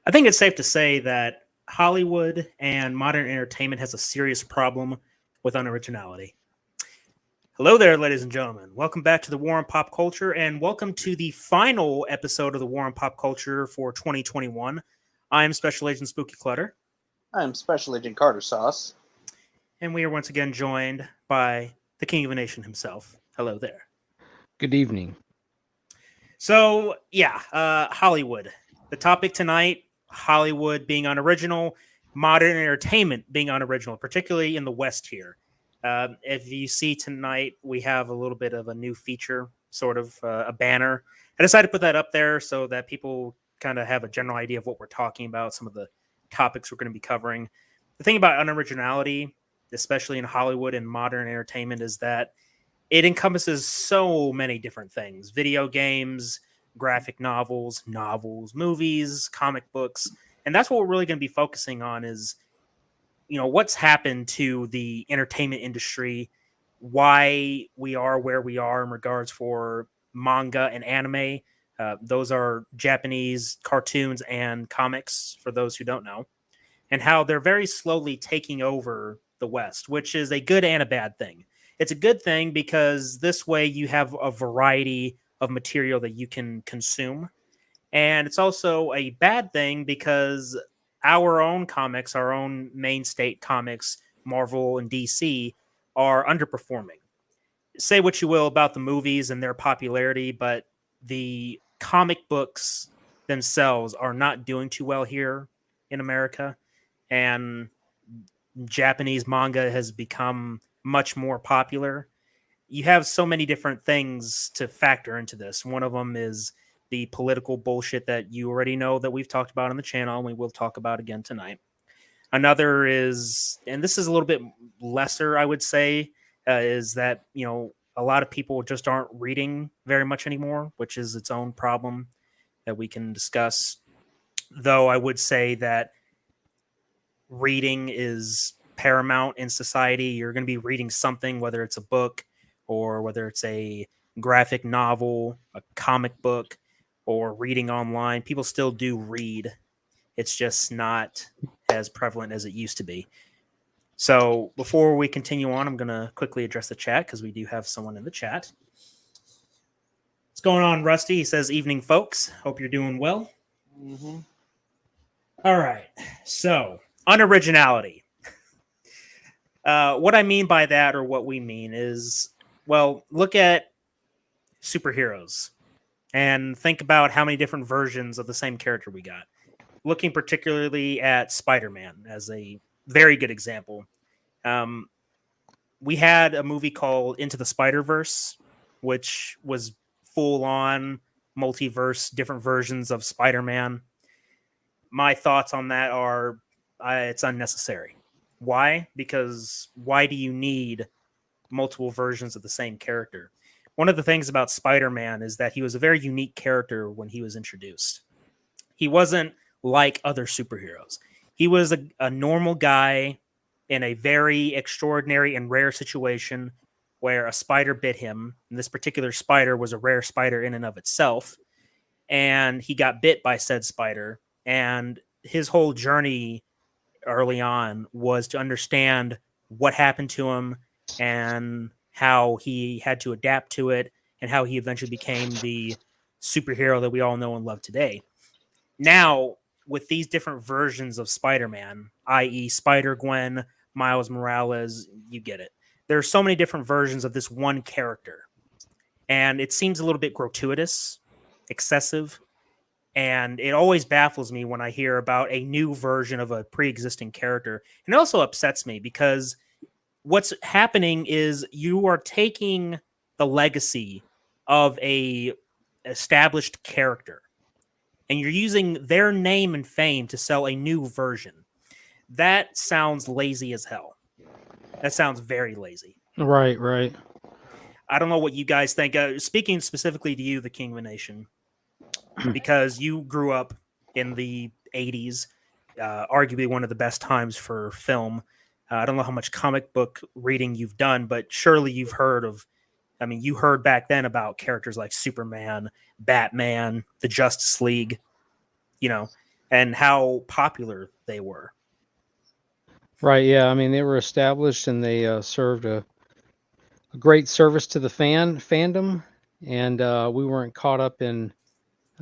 I think it's safe to say that Hollywood and modern entertainment has a serious problem with unoriginality. Hello there, ladies and gentlemen. Welcome back to the War on Pop Culture, and welcome to the final episode of the War on Pop Culture for 2021. I am Special Agent Spooky Clutter, I'm Special Agent Carter Sauce. and we are once again joined by the King of a Nation himself. Hello there. Good evening. So, Hollywood. The topic tonight, Hollywood being unoriginal, modern entertainment being unoriginal, particularly in the West here. If you see tonight, we have a little bit of a new feature, sort of a banner. I decided to put that up there so that people kind of have a general idea of what we're talking about, some of the topics we're going to be covering. The thing about unoriginality, especially in Hollywood and modern entertainment, is that it encompasses so many different things: video games, graphic novels, movies, comic books. And that's what we're really going to be focusing on is, what's happened to the entertainment industry, why we are where we are in regards for manga and anime. Those are Japanese cartoons and comics, for those who don't know, and how they're very slowly taking over the West, which is a good and a bad thing. It's a good thing because this way you have a variety of material that you can consume. And it's also a bad thing because our own comics, our own mainstay comics, Marvel and DC, are underperforming. Say what you will about the movies and their popularity, but the comic books themselves are not doing too well here in America. And Japanese manga has become much more popular. You have so many different things to factor into this. One of them is the political bullshit that you already know that we've talked about on the channel, and we will talk about again tonight. Another is, and this is a little bit lesser, I would say, is that, a lot of people just aren't reading very much anymore, which is its own problem that we can discuss. Though I would say that reading is paramount in society. You're going to be reading something, whether it's a book or whether it's a graphic novel, a comic book, or reading online. People still do read. It's just not as prevalent as it used to be. So before we continue on, I'm going to quickly address the chat because we do have someone in the chat. What's going on, Rusty? He says, evening, folks. Hope you're doing well. Mm-hmm. All right. So, unoriginality. What I mean by that, or what we mean, is, well, look at superheroes and think about how many different versions of the same character we got. Looking particularly at Spider-Man as a very good example. We had a movie called Into the Spider-Verse, which was full-on multiverse, different versions of Spider-Man. My thoughts on that are it's unnecessary. Why? Because why do you need multiple versions of the same character? One of the things about Spider-Man is that he was a very unique character when he was introduced. He wasn't like other superheroes. He was a normal guy in a very extraordinary and rare situation where a spider bit him. And this particular spider was a rare spider in and of itself. And he got bit by said spider. And his whole journey early on was to understand what happened to him and how he had to adapt to it and how he eventually became the superhero that we all know and love today. Now, with these different versions of Spider-Man, i.e. Spider-Gwen, Miles Morales, you get it. There are so many different versions of this one character. And it seems a little bit gratuitous, excessive, and it always baffles me when I hear about a new version of a pre-existing character. And it also upsets me because what's happening is you are taking the legacy of a established character and you're using their name and fame to sell a new version. That sounds lazy as hell. That sounds very lazy. Right. I don't know what you guys think. Speaking specifically to you, the King of a Nation, because you grew up in the 80s, arguably one of the best times for film. I don't know how much comic book reading you've done, but surely you've heard of, you heard back then about characters like Superman, Batman, the Justice League, and how popular they were. Right. Yeah. I mean, they were established and they served a great service to the fandom, and we weren't caught up in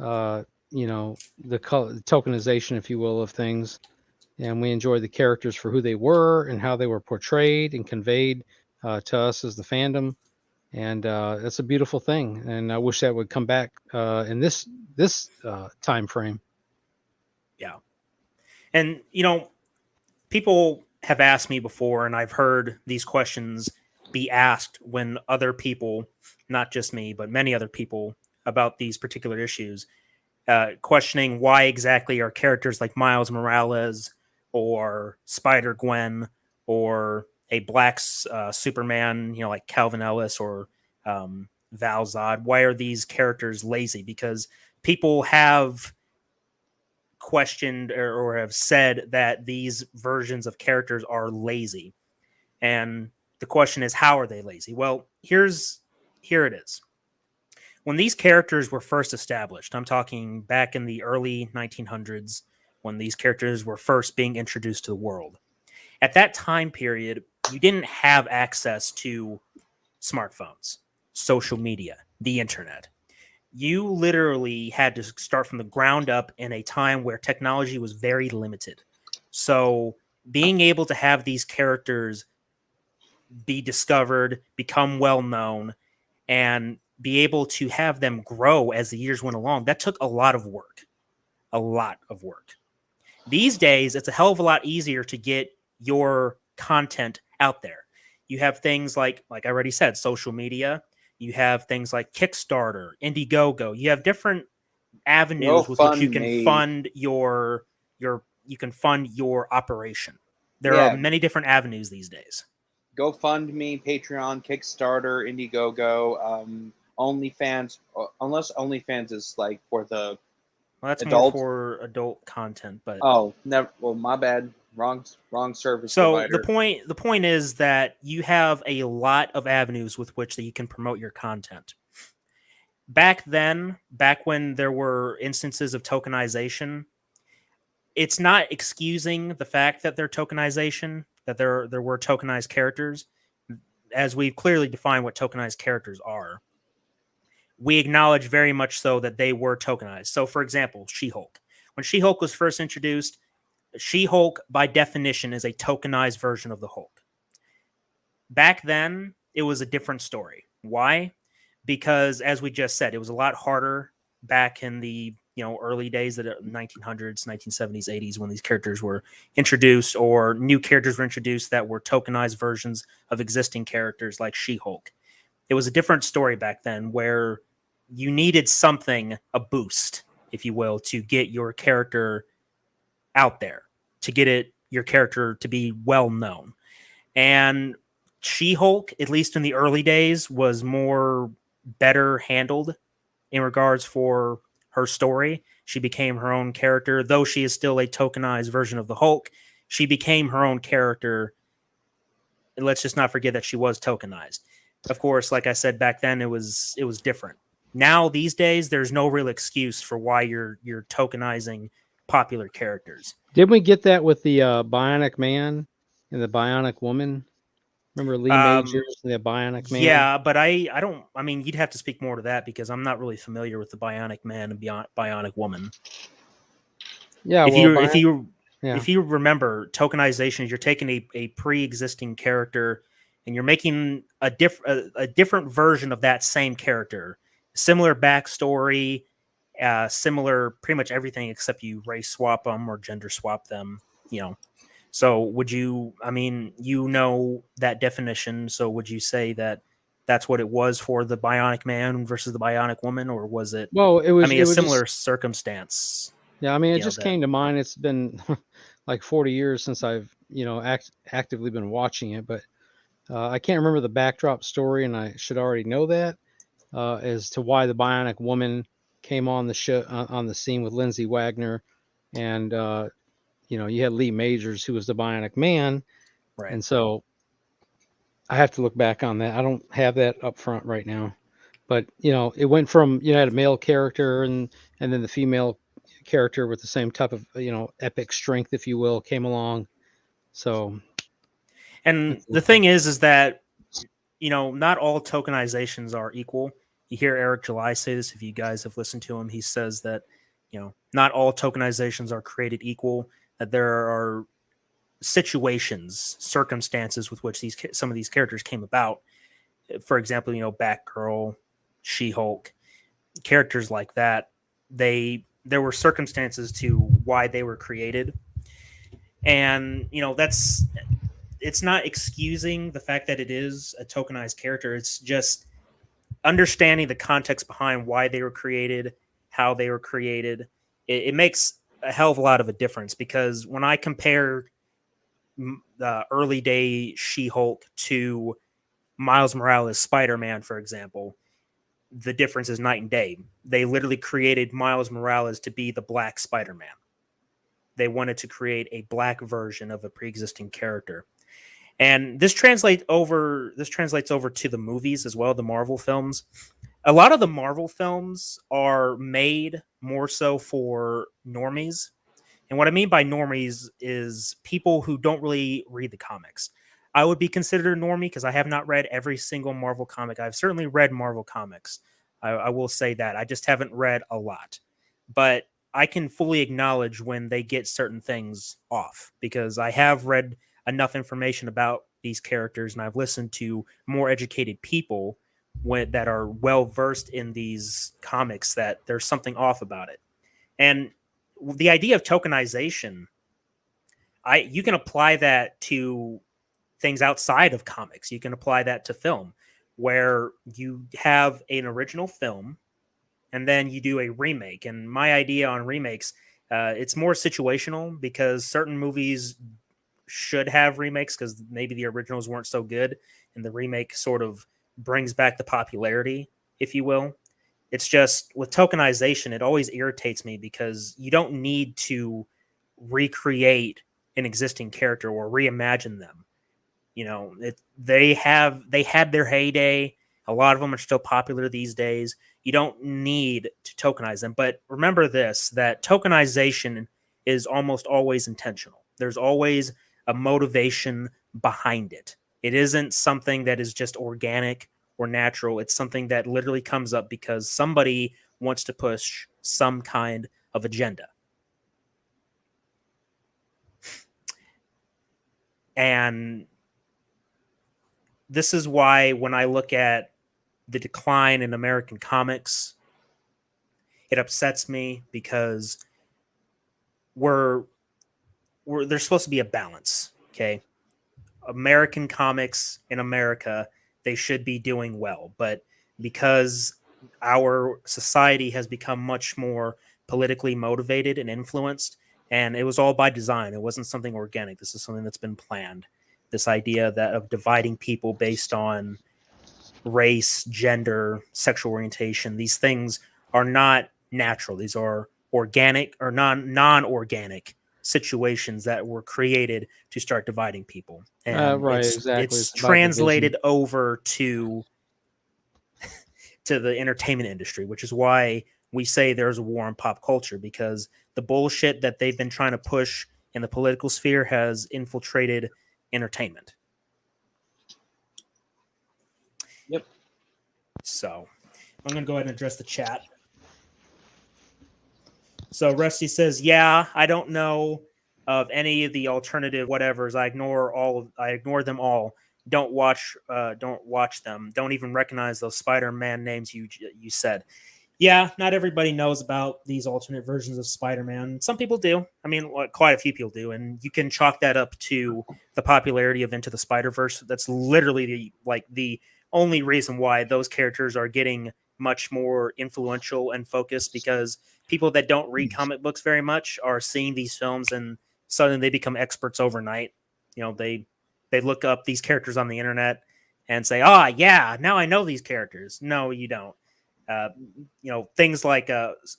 uh, the tokenization, if you will, of things. And we enjoyed the characters for who they were and how they were portrayed and conveyed to us as the fandom. And that's a beautiful thing. And I wish that would come back in this time frame. Yeah. And, people have asked me before, and I've heard these questions be asked when other people, not just me, but many other people, about these particular issues, questioning why exactly are characters like Miles Morales or Spider Gwen or a black Superman, like Calvin Ellis or Val Zod, why are these characters lazy? Because people have questioned or have said that these versions of characters are lazy. And the question is, how are they lazy? Well, here it is. When these characters were first established, I'm talking back in the early 1900s, when these characters were first being introduced to the world. At that time period, you didn't have access to smartphones, social media, the internet. You literally had to start from the ground up in a time where technology was very limited. So being able to have these characters be discovered, become well known, and be able to have them grow as the years went along, that took a lot of work. A lot of work. These days, it's a hell of a lot easier to get your content out there. You have things like I already said, social media. You have things like Kickstarter, Indiegogo. You have different avenues with which you can GoFundMe. fund your operation. There are Yeah, many different avenues these days. GoFundMe, Patreon, Kickstarter, Indiegogo, OnlyFans. Unless OnlyFans is like for the Well, that's more adult. for adult content, but Oh, never. Well, my bad. Wrong service so provider. the point is that you have a lot of avenues with which that you can promote your content. Back when there were instances of tokenization, it's not excusing the fact that there were tokenized characters, as we've clearly defined what tokenized characters are. We acknowledge very much so that they were tokenized. So, for example, She-Hulk. When She-Hulk was first introduced, She-Hulk, by definition, is a tokenized version of the Hulk. Back then, it was a different story. Why? Because, as we just said, it was a lot harder back in the early days of the 1900s, 1970s, 80s, when these characters were introduced, or new characters were introduced that were tokenized versions of existing characters like She-Hulk. It was a different story back then, where you needed something, a boost, if you will, to get your character out there, to get your character to be well known. And She-Hulk, at least in the early days, was more better handled in regards for her story. She became her own character, though she is still a tokenized version of the Hulk. She became her own character. Let's just not forget that she was tokenized. Of course, like I said, back then it was different. Now these days, there's no real excuse for why you're tokenizing popular characters. Didn't we get that with the Bionic Man and the Bionic Woman? Remember Lee Majors and the Bionic Man? Yeah, but I don't. I mean, you'd have to speak more to that because I'm not really familiar with the Bionic Man and Bionic Woman. Yeah, If you remember, tokenization is you're taking a pre-existing character and you're making a different version of that same character, similar backstory, similar pretty much everything except you race swap them or gender swap them. So would you? I mean, that definition. So would you say that that's what it was for the Bionic Man versus the Bionic Woman, or was it? Well, I mean, it a was similar just circumstance. yeah. I mean, it just That came to mind. It's been like 40 years since I've actively been watching it, but I can't remember the backdrop story, and I should already know that as to why the Bionic Woman came on the show on the scene with Lindsay Wagner, and you had Lee Majors who was the Bionic Man, right. and so I have to look back on that. I don't have that up front right now, but it went from had a male character and then the female character with the same type of epic strength, if you will, came along. So, And the thing is that not all tokenizations are equal. You hear Eric July say this. If you guys have listened to him, he says that not all tokenizations are created equal. That there are situations, circumstances with which some of these characters came about. For example, Batgirl, She-Hulk, characters like that. There were circumstances to why they were created, and it's not excusing the fact that it is a tokenized character. It's just understanding the context behind why they were created, how they were created. It makes a hell of a lot of a difference, because when I compare the early day She-Hulk to Miles Morales Spider-Man, for example, the difference is night and day. They literally created Miles Morales to be the Black Spider-Man. They wanted to create a black version of a pre-existing character. And this translates over to the movies as well, the Marvel films. A lot of the Marvel films are made more so for normies. And what I mean by normies is people who don't really read the comics. I would be considered a normie because I have not read every single Marvel comic. I've certainly read Marvel comics. I will say that. I just haven't read a lot. But I can fully acknowledge when they get certain things off, because I have read enough information about these characters, and I've listened to more educated people that are well versed in these comics, that there's something off about it. And the idea of tokenization, you can apply that to things outside of comics. You can apply that to film, where you have an original film and then you do a remake. And my idea on remakes, it's more situational, because certain movies should have remakes because maybe the originals weren't so good, and the remake sort of brings back the popularity, if you will. It's just with tokenization, it always irritates me, because you don't need to recreate an existing character or reimagine them. They had their heyday. A lot of them are still popular these days. You don't need to tokenize them. But remember this, that tokenization is almost always intentional. There's always a motivation behind it. It isn't something that is just organic or natural. It's something that literally comes up because somebody wants to push some kind of agenda. And this is why when I look at the decline in American comics, it upsets me, because there's supposed to be a balance, okay? American comics in America, they should be doing well, but because our society has become much more politically motivated and influenced, and it was all by design. It wasn't something organic. This is something that's been planned. This idea of dividing people based on race, gender, sexual orientation. These things are not natural. These are organic or non-organic situations that were created to start dividing people. And right, exactly. it's It's about translated division. over to the entertainment industry, which is why we say there's a war on pop culture, because the bullshit that they've been trying to push in the political sphere has infiltrated entertainment. Yep. So I'm going to go ahead and address the chat. So Rusty says, yeah, I don't know of any of the alternative whatevers. I ignore them all. Don't watch them. Don't even recognize those Spider-Man names you said. Yeah, not everybody knows about these alternate versions of Spider-Man. Some people do. I mean, quite a few people do, and you can chalk that up to the popularity of Into the Spider-Verse. That's literally the only reason why those characters are getting much more influential and focused, because people that don't read comic books very much are seeing these films and suddenly they become experts overnight. They look up these characters on the internet and say, yeah, now I know these characters. No, you don't. Things like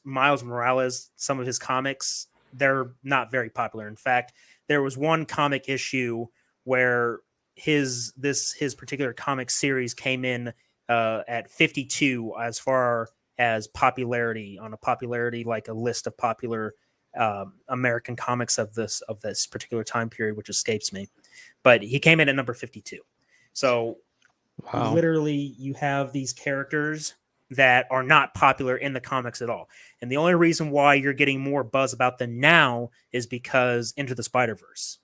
Miles Morales, some of his comics, they're not very popular. In fact, there was one comic issue where his particular comic series came in at 52 as far as popularity on a popularity, like a list of popular American comics of this particular time period, which escapes me. But he came in at number 52. So Wow. literally, you have these characters that are not popular in the comics at all. And the only reason why you're getting more buzz about them now is because Into the Spider-Verse.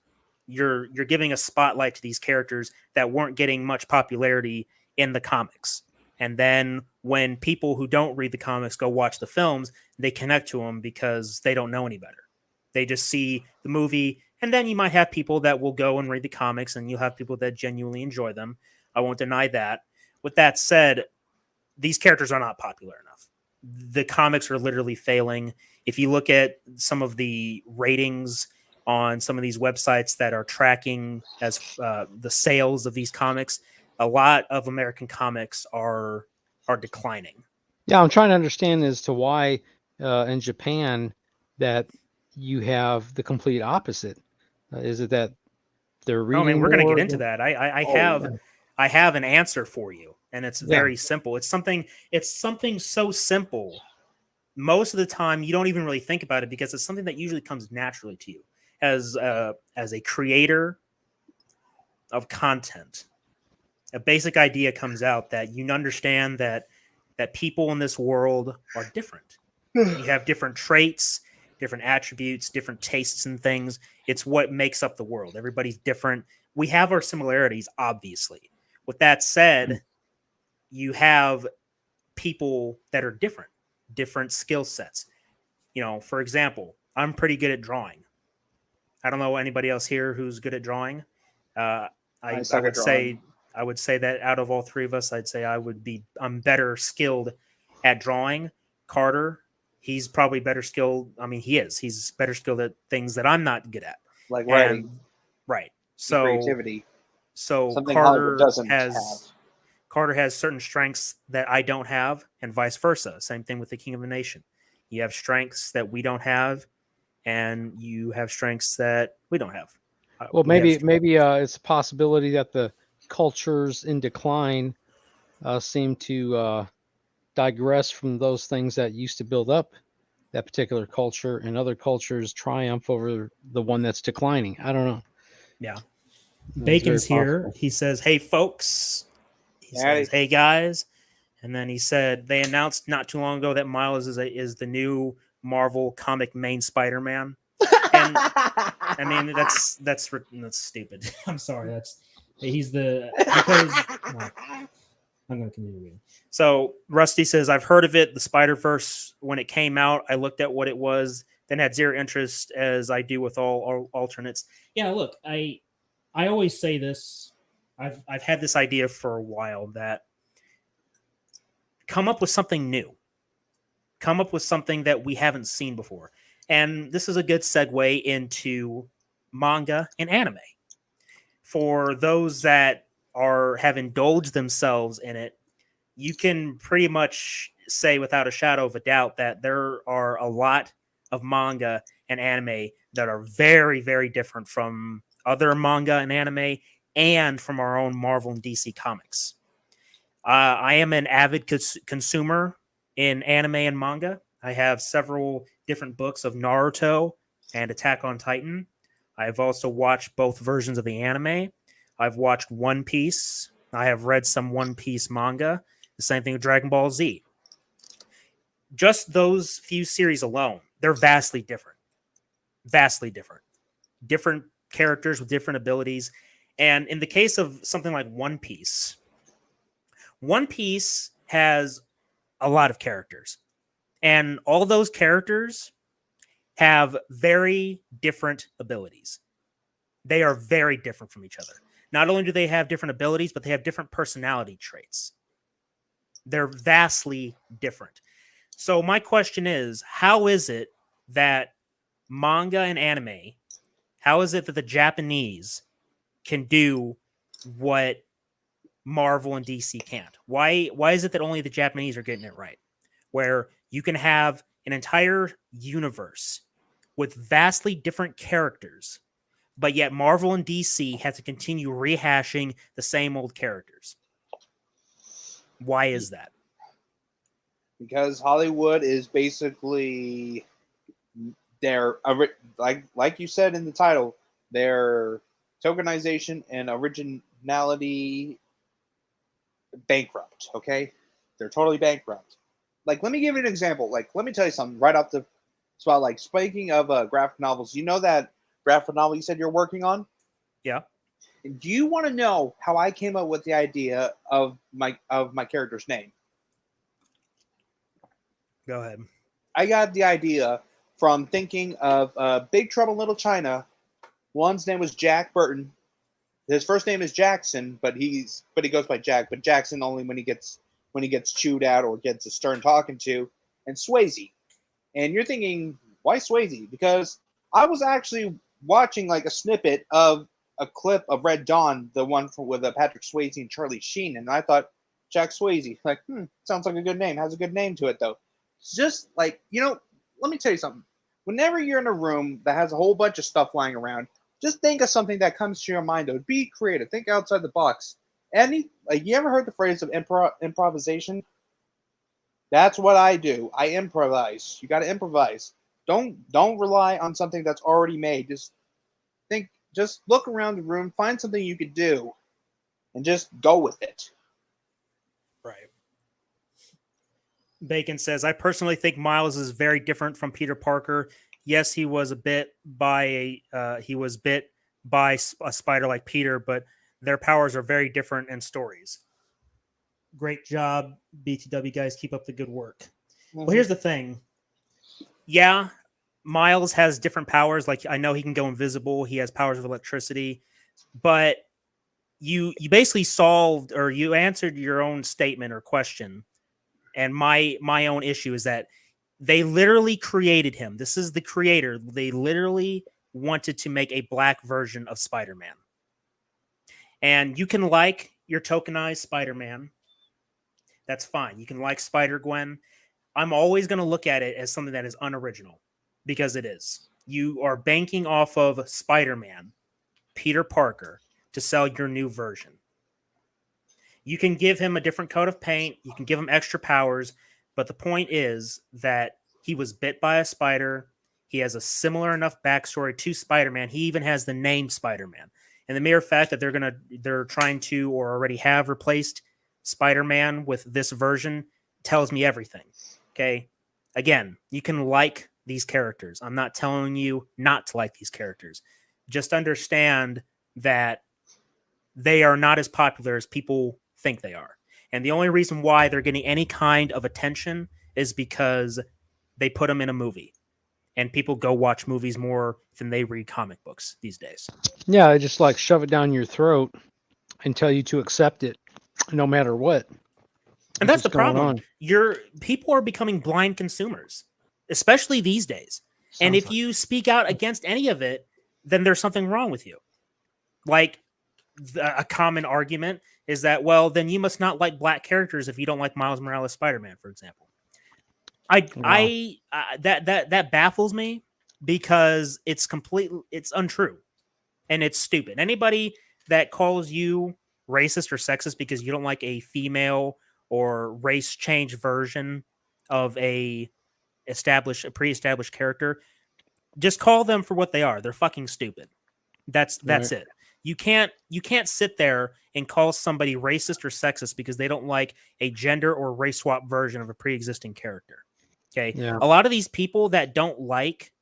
You're giving a spotlight to these characters that weren't getting much popularity in the comics. And then when people who don't read the comics go watch the films, they connect to them because they don't know any better. They just see the movie, and then you might have people that will go and read the comics, and you'll have people that genuinely enjoy them. I won't deny that. With that said, these characters are not popular enough. The comics are literally failing. If you look at some of the ratings on some of these websites that are tracking as the sales of these comics, a lot of American comics are declining. Yeah, I'm trying to understand as to why in Japan that you have the complete opposite. Is it that they're I mean, reading we're going to get more? into that. Oh, I have an answer for you, and it's yeah. very simple. It's something so simple. Most of the time, you don't even really think about it because it's something that usually comes naturally to you as a creator of content. A basic idea comes out that you understand that people in this world are different. You have different traits, different attributes, different tastes and things. It's what makes up the world. Everybody's different. We have our similarities, obviously. With that said, you have people that are different skill sets. You know, for example, I'm pretty good at drawing. I don't know anybody else here who's good at drawing. I suck would at drawing. say I would say that out of all three of us, I'd say I'm better skilled at drawing. Carter, he's probably better skilled. I mean, he is. He's better skilled at things that I'm not good at. Like writing, And right. and creativity. So Something Hollywood doesn't have. Carter has certain strengths that I don't have, and vice versa. Same thing with the King of the Nation. You have strengths that we don't have, and you have strengths that we don't have. Well, maybe it's a possibility that the cultures in decline seem to digress from those things that used to build up that particular culture, and other cultures triumph over the one that's declining. I don't know. Yeah. That's Bacon's very here. possible. He says, "Hey, folks." He Howdy. says, "Hey, guys." And then he said, they announced not too long ago that Miles is the new Marvel comic main Spider-Man. And I mean, that's stupid. I'm sorry. He's the because no, I'm going to continue reading. So Rusty says, "I've heard of it. The Spider-Verse, when it came out, I looked at what it was, then had zero interest, as I do with all alternates." Yeah, look, I always say this. I've had this idea for a while that come up with something new. Come up with something that we haven't seen before. And this is a good segue into manga and anime. For those that have indulged themselves in it, you can pretty much say without a shadow of a doubt that there are a lot of manga and anime that are very, very different from other manga and anime and from our own Marvel and DC comics. I am an avid consumer in anime and manga. I have several different books of Naruto and Attack on Titan. I've also watched both versions of the anime. I've watched One Piece. I have read some One Piece manga. The same thing with Dragon Ball Z. Just those few series alone, they're vastly different. Vastly different. Different characters with different abilities. And in the case of something like One Piece has a lot of characters. And all those characters have very different abilities. They are very different from each other. Not only do they have different abilities, but they have different personality traits. They're vastly different. So my question is, how is it that manga and anime, how is it that the Japanese can do what Marvel and DC can't? Why is it that only the Japanese are getting it right? Where you can have an entire universe with vastly different characters, but yet Marvel and DC have to continue rehashing the same old characters. Why is that? because Hollywood is basically their like you said in the title, their tokenization and originality bankrupt. Okay, they're totally bankrupt. Like, let me give you an example. Like, let me tell you something right off the spot. Like, speaking of graphic novels, you know that graphic novel you said you're working on? Yeah. Do you want to know how I came up with the idea of my character's name? Go ahead. I got the idea from thinking of Big Trouble in Little China. One's name was Jack Burton. His first name is Jackson, but he goes by Jack. But Jackson only when he gets chewed out or gets a stern talking to. And Swayze. And you're thinking, why Swayze? Because I was actually watching like a snippet of a clip of Red Dawn, the one with Patrick Swayze and Charlie Sheen, and I thought Jack Swayze. Like, sounds like a good name. Has a good name to it though. It's just like, let me tell you something. Whenever you're in a room that has a whole bunch of stuff lying around, just think of something that comes to your mind. Though, be creative. Think outside the box. You ever heard the phrase of improvisation? That's what I do. I improvise. You got to improvise. Don't rely on something that's already made. Just look around the room, find something you could do, and just go with it. Right. Bacon says, I personally think Miles is very different from Peter Parker. Yes, he was bit by a spider like Peter, but their powers are very different in stories. Great job, BTW guys. Keep up the good work. Mm-hmm. Well, here's the thing. Yeah, Miles has different powers. Like, I know he can go invisible. He has powers of electricity, but you basically solved, or you answered your own statement or question. And my own issue is that they literally created him. This is the creator. They literally wanted to make a black version of Spider-Man. And you can like your tokenized Spider-Man. That's fine. You can like Spider-Gwen. I'm always going to look at it as something that is unoriginal, because it is. You are banking off of Spider-Man, Peter Parker, to sell your new version. You can give him a different coat of paint. You can give him extra powers. But the point is that he was bit by a spider. He has a similar enough backstory to Spider-Man. He even has the name Spider-Man. And the mere fact that they're trying to, or already have, replaced Spider-Man with this version tells me everything. Okay? Again, you can like these characters. I'm not telling you not to like these characters. Just understand that they are not as popular as people think they are. And the only reason why they're getting any kind of attention is because they put them in a movie. And people go watch movies more than they read comic books these days. Yeah, I just like shove it down your throat and tell you to accept it no matter what. And that's the problem. People are becoming blind consumers, especially these days. And if you speak out against any of it, then there's something wrong with you. Like, a common argument is that, well, then you must not like black characters if you don't like Miles Morales Spider-Man, for example. That baffles me, because it's untrue and it's stupid. Anybody that calls you racist or sexist because you don't like a female or race change version of a pre-established character, just call them for what they are. They're fucking stupid. That's it. You can't sit there and call somebody racist or sexist because they don't like a gender or race swap version of a pre-existing character. Okay. Yeah. A lot of these people that don't like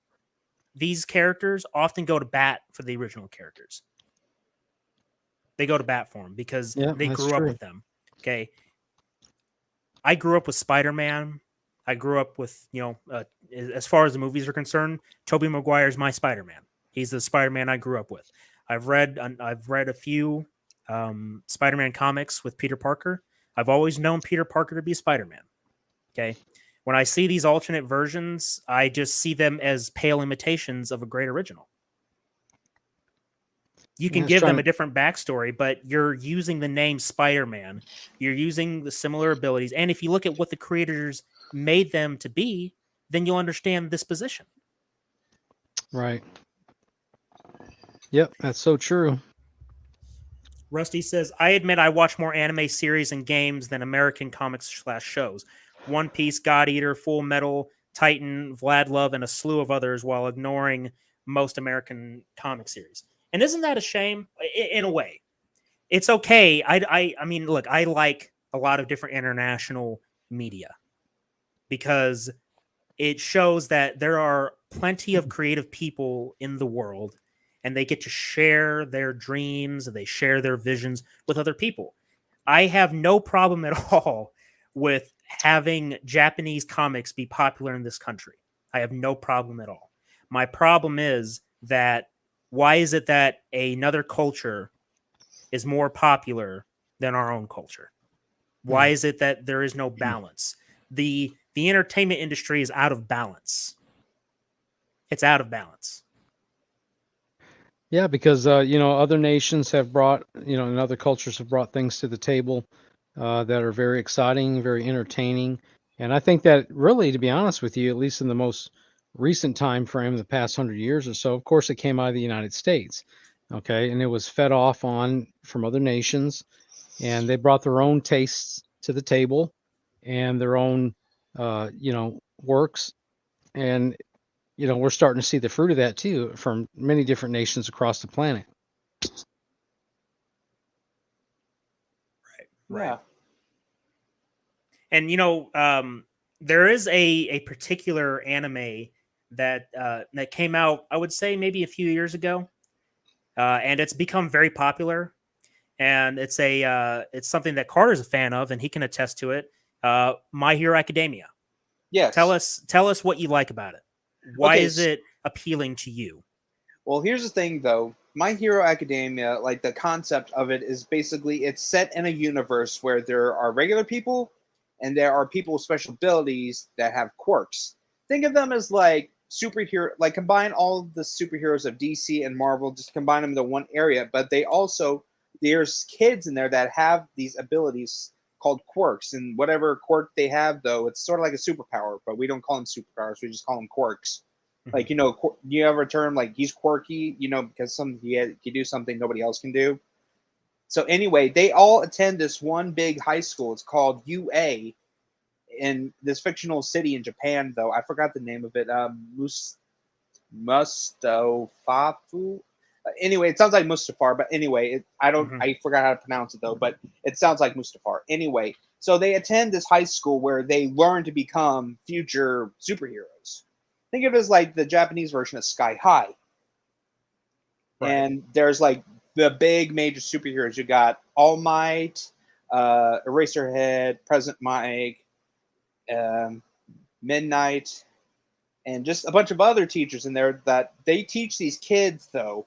these characters often go to bat for the original characters. They go to bat for them because they grew up with them. Okay. I grew up with Spider-Man. I grew up with, as far as the movies are concerned, Tobey Maguire's my Spider-Man. He's the Spider-Man I grew up with. I've read a few Spider-Man comics with Peter Parker. I've always known Peter Parker to be Spider-Man. Okay. When I see these alternate versions, I just see them as pale imitations of a great original. You can give them a different backstory, but you're using the name Spider-Man. You're using the similar abilities. And if you look at what the creators made them to be, then you'll understand this position. Right. Yep, that's so true. Rusty says, I admit I watch more anime series and games than American comics /shows. One Piece, God Eater, Full Metal, Titan, Vlad Love, and a slew of others, while ignoring most American comic series. And isn't that a shame? In a way, it's okay. I mean, look, I like a lot of different international media because it shows that there are plenty of creative people in the world, and they get to share their dreams and they share their visions with other people. I have no problem at all with having Japanese comics be popular in this country. I have no problem at all. My problem is that why is it that another culture is more popular than our own culture? Why is it that there is no balance? The entertainment industry is out of balance. It's out of balance. Yeah, because other nations have brought, and other cultures have brought things to the table that are very exciting, very entertaining, and I think that really, to be honest with you, at least in the most recent time frame, the past 100 years or so, of course, it came out of the United States, okay, and it was fed off on from other nations, and they brought their own tastes to the table and their own, works, and we're starting to see the fruit of that too from many different nations across the planet. Right. Yeah. And there is a particular anime that came out, I would say maybe a few years ago, and it's become very popular. And it's something that Carter's a fan of, and he can attest to it. My Hero Academia. Yes. Tell us what you like about it. Why Okay, is it appealing to you? Well, here's the thing, though. My Hero Academia, like the concept of it is basically it's set in a universe where there are regular people and there are people with special abilities that have quirks. Think of them as like superhero, like combine all of the superheroes of DC and Marvel, just combine them into one area. But there's kids in there that have these abilities called quirks, and whatever quirk they have, though, it's sort of like a superpower, but we don't call them superpowers. We just call them quirks. Like, you have a term like he's quirky, because he do something nobody else can do. So anyway, they all attend this one big high school. It's called UA in this fictional city in Japan, though. I forgot the name of it. Mustafafu. Anyway, it sounds like Mustafar, but anyway, I forgot how to pronounce it, though, but it sounds like Mustafar. Anyway, so they attend this high school where they learn to become future superheroes. Think of it as like the Japanese version of Sky High. Right. And there's like the big major superheroes. You got All Might, Eraserhead, President Mike, Midnight, and just a bunch of other teachers in there that they teach these kids, though,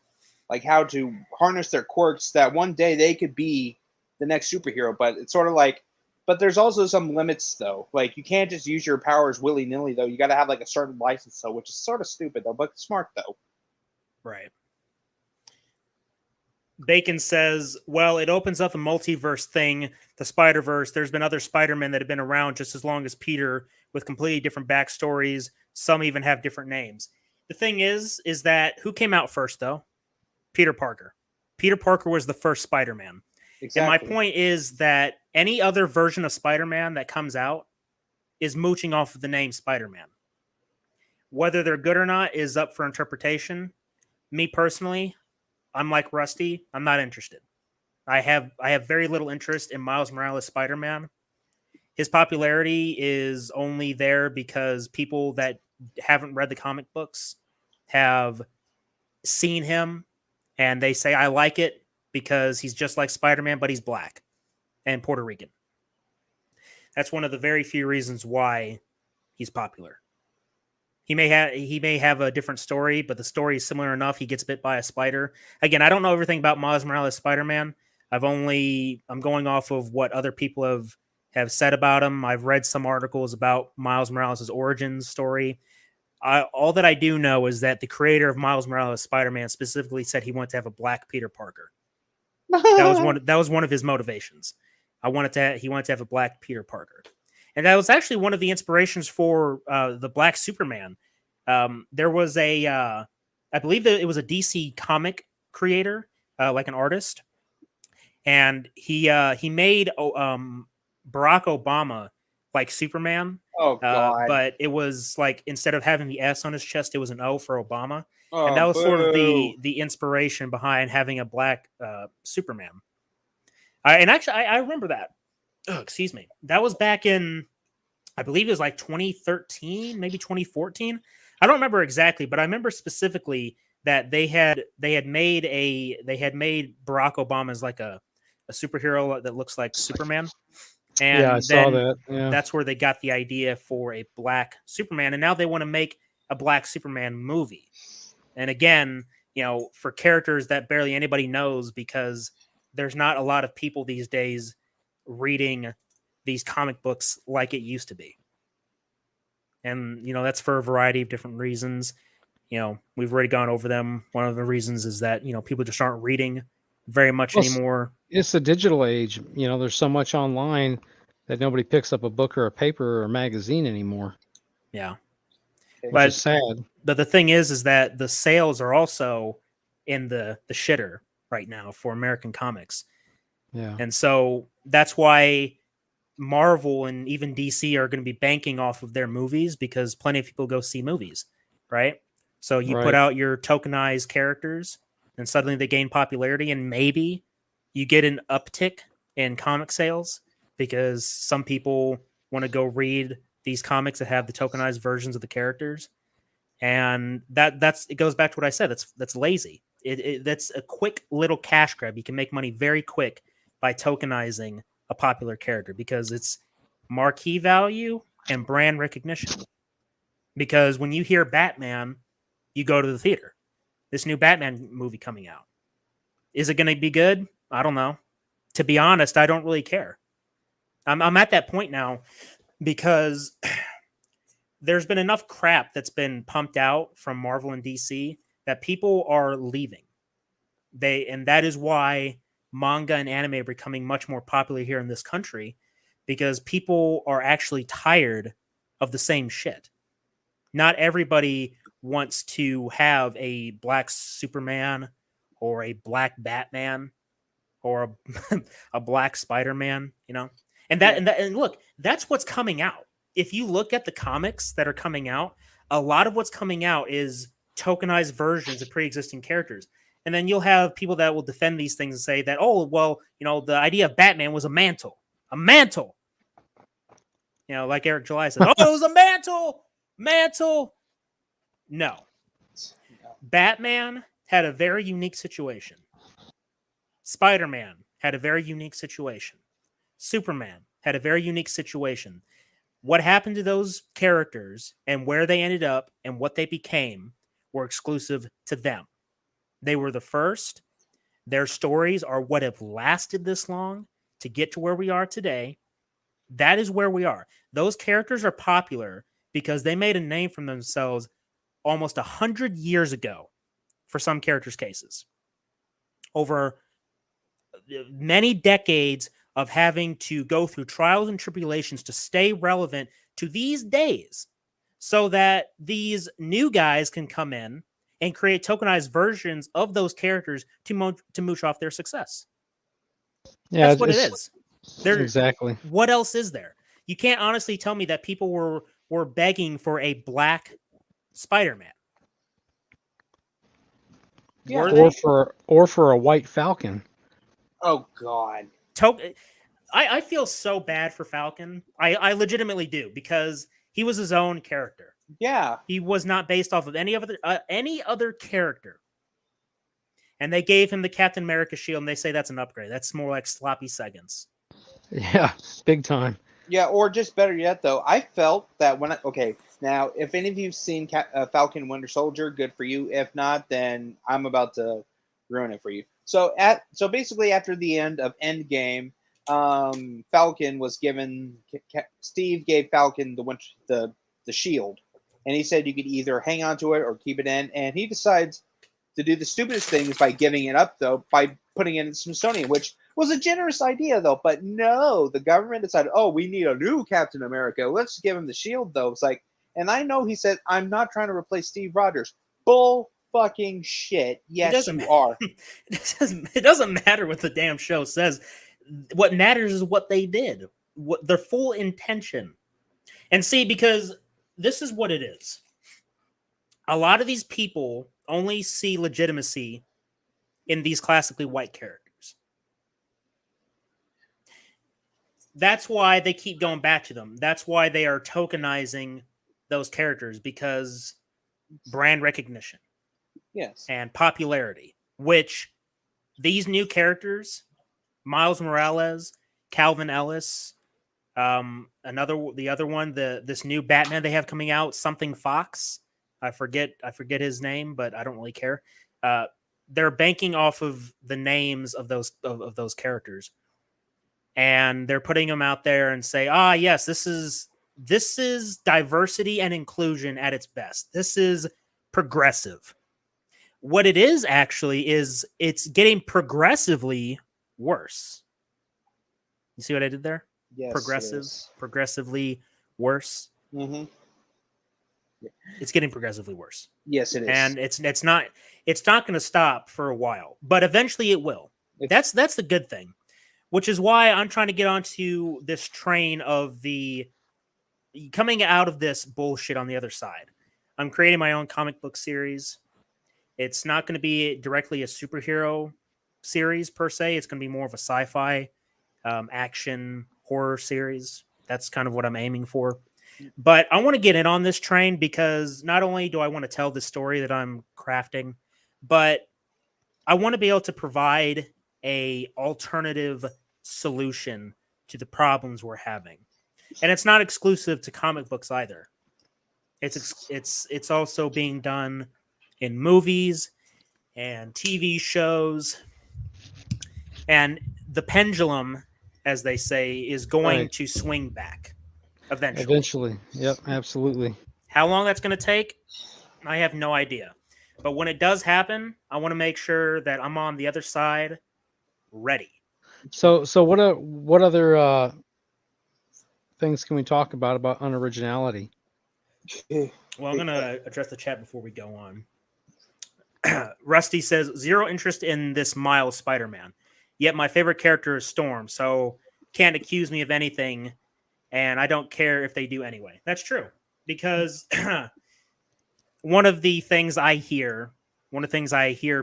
like how to harness their quirks that one day they could be the next superhero. But it's sort of like, but there's also some limits, though. Like, you can't just use your powers willy-nilly, though. You got to have, like, a certain license, though, which is sort of stupid, though, but smart, though. Right. Bacon says, well, it opens up a multiverse thing, the Spider-Verse. There's been other Spider-Men that have been around just as long as Peter with completely different backstories. Some even have different names. The thing is that who came out first, though? Peter Parker. Peter Parker was the first Spider-Man. Exactly. And my point is that any other version of Spider-Man that comes out is mooching off of the name Spider-Man. Whether they're good or not is up for interpretation. Me personally, I'm like Rusty. I'm not interested. I have very little interest in Miles Morales Spider-Man. His popularity is only there because people that haven't read the comic books have seen him and they say, I like it because he's just like Spider-Man, but he's black and Puerto Rican. That's one of the very few reasons why he's popular. He may have a different story, but the story is similar enough. He gets bit by a spider. Again, I don't know everything about Miles Morales Spider-Man. I'm going off of what other people have said about him. I've read some articles about Miles Morales' origin story. All that I do know is that the creator of Miles Morales Spider-Man specifically said he wanted to have a black Peter Parker. That was one of his motivations. He wanted to have a black Peter Parker. And that was actually one of the inspirations for the Black Superman. There was I believe that it was a DC comic creator, like an artist, and he made Barack Obama like Superman. Oh God. But it was like instead of having the S on his chest, it was an O for Obama, and that Oh, was sort of boo. the inspiration behind having a black Superman. I remember that. Oh, excuse me. That was back in, I believe it was like 2013, maybe 2014. I don't remember exactly, but I remember specifically that they had made Barack Obama as like a superhero that looks like Superman. Yeah, I And saw then that. Yeah. that's where they got the idea for a black Superman. And now they want to make a black Superman movie. And again, for characters that barely anybody knows, because there's not a lot of people these days reading these comic books like it used to be. And, that's for a variety of different reasons. We've already gone over them. One of the reasons is that, people just aren't reading very much Well, anymore. It's the digital age. There's so much online that nobody picks up a book or a paper or a magazine anymore, Yeah. which But is sad. But the thing is that the sales are also in the shitter right now for American comics. Yeah. And so that's why Marvel and even DC are going to be banking off of their movies, because plenty of people go see movies, right? So you put Right. out your tokenized characters and suddenly they gain popularity, and maybe you get an uptick in comic sales because some people want to go read these comics that have the tokenized versions of the characters. And it goes back to what I said. That's lazy. That's a quick little cash grab. You can make money very quick by tokenizing a popular character because it's marquee value and brand recognition. Because when you hear Batman, you go to the theater. This new Batman movie coming out. Is it going to be good? I don't know. To be honest, I don't really care. I'm at that point now because there's been enough crap that's been pumped out from Marvel and DC that people are leaving. And that is why manga and anime are becoming much more popular here in this country, because people are actually tired of the same shit. Not everybody wants to have a black Superman or a black Batman or a black Spider-Man, and look, that's what's coming out. If you look at the comics that are coming out, a lot of what's coming out is tokenized versions of pre-existing characters. And then you'll have people that will defend these things and say that, oh, well, the idea of Batman was a mantle. A mantle. Like Eric July said, oh, it was a mantle. Mantle. No. Batman had a very unique situation. Spider-Man had a very unique situation. Superman had a very unique situation. What happened to those characters and where they ended up and what they became were exclusive to them. They were the first. Their stories are what have lasted this long to get to where we are today. That is where we are. Those characters are popular because they made a name for themselves almost 100 years ago for some characters' cases. Over many decades of having to go through trials and tribulations to stay relevant to these days so that these new guys can come in and create tokenized versions of those characters to mooch off their success. Yeah, That's what it is. Exactly. What else is there? You can't honestly tell me that people were begging for a black Spider-Man. Yeah. Or for a white Falcon. Oh God. I feel so bad for Falcon. I legitimately do, because he was his own character. Yeah. He was not based off of any other character. And they gave him the Captain America shield, and they say that's an upgrade. That's more like sloppy seconds. Yeah, big time. Yeah, or just better yet, though, I felt that now, if any of you've seen Falcon Winter Soldier, good for you. If not, then I'm about to ruin it for you. So basically, after the end of Endgame, Falcon was given. Steve gave Falcon the shield, and he said you could either hang on to it or keep it in. And he decides to do the stupidest things by giving it up, though, by putting it in Smithsonian, which was a generous idea, though. But no, the government decided, oh, we need a new Captain America. Let's give him the shield, though. It's like, and I know he said, I'm not trying to replace Steve Rogers. Bull fucking shit. Yes, you are. It doesn't matter what the damn show says. What matters is what they did. What their full intention And see, because this is what it is. A lot of these people only see legitimacy in these classically white characters. That's why they keep going back to them. That's why they are tokenizing those characters, because brand recognition Yes. and popularity, which these new characters, Miles Morales, Calvin Ellis, the other one, this new Batman they have coming out, something Fox. I forget his name, but I don't really care. They're banking off of the names of those characters, and they're putting them out there and say, yes, this is diversity and inclusion at its best. This is progressive. What it is actually is it's getting progressively worse. You see what I did there? Yes. Progressively worse. Mm-hmm. It's getting progressively worse. Yes, it is. And it's not going to stop for a while, but eventually it will. That's the good thing, which is why I'm trying to get onto this train of the coming out of this bullshit on the other side. I'm creating my own comic book series. It's not going to be directly a superhero series per se. It's going to be more of a sci-fi, action, horror series. That's kind of what I'm aiming for. But I want to get in on this train because not only do I want to tell the story that I'm crafting, but I want to be able to provide a alternative solution to the problems we're having. And it's not exclusive to comic books either. It's also being done in movies and TV shows. And the pendulum, as they say, is going to swing back eventually. Eventually. Yep, absolutely. How long that's going to take, I have no idea. But when it does happen, I want to make sure that I'm on the other side ready. So what other things can we talk about unoriginality? Well, I'm going to address the chat before we go on. Rusty says, 0 interest in this Miles Spider-Man. Yet my favorite character is Storm, so can't accuse me of anything, and I don't care if they do anyway. That's true, because one of the things I hear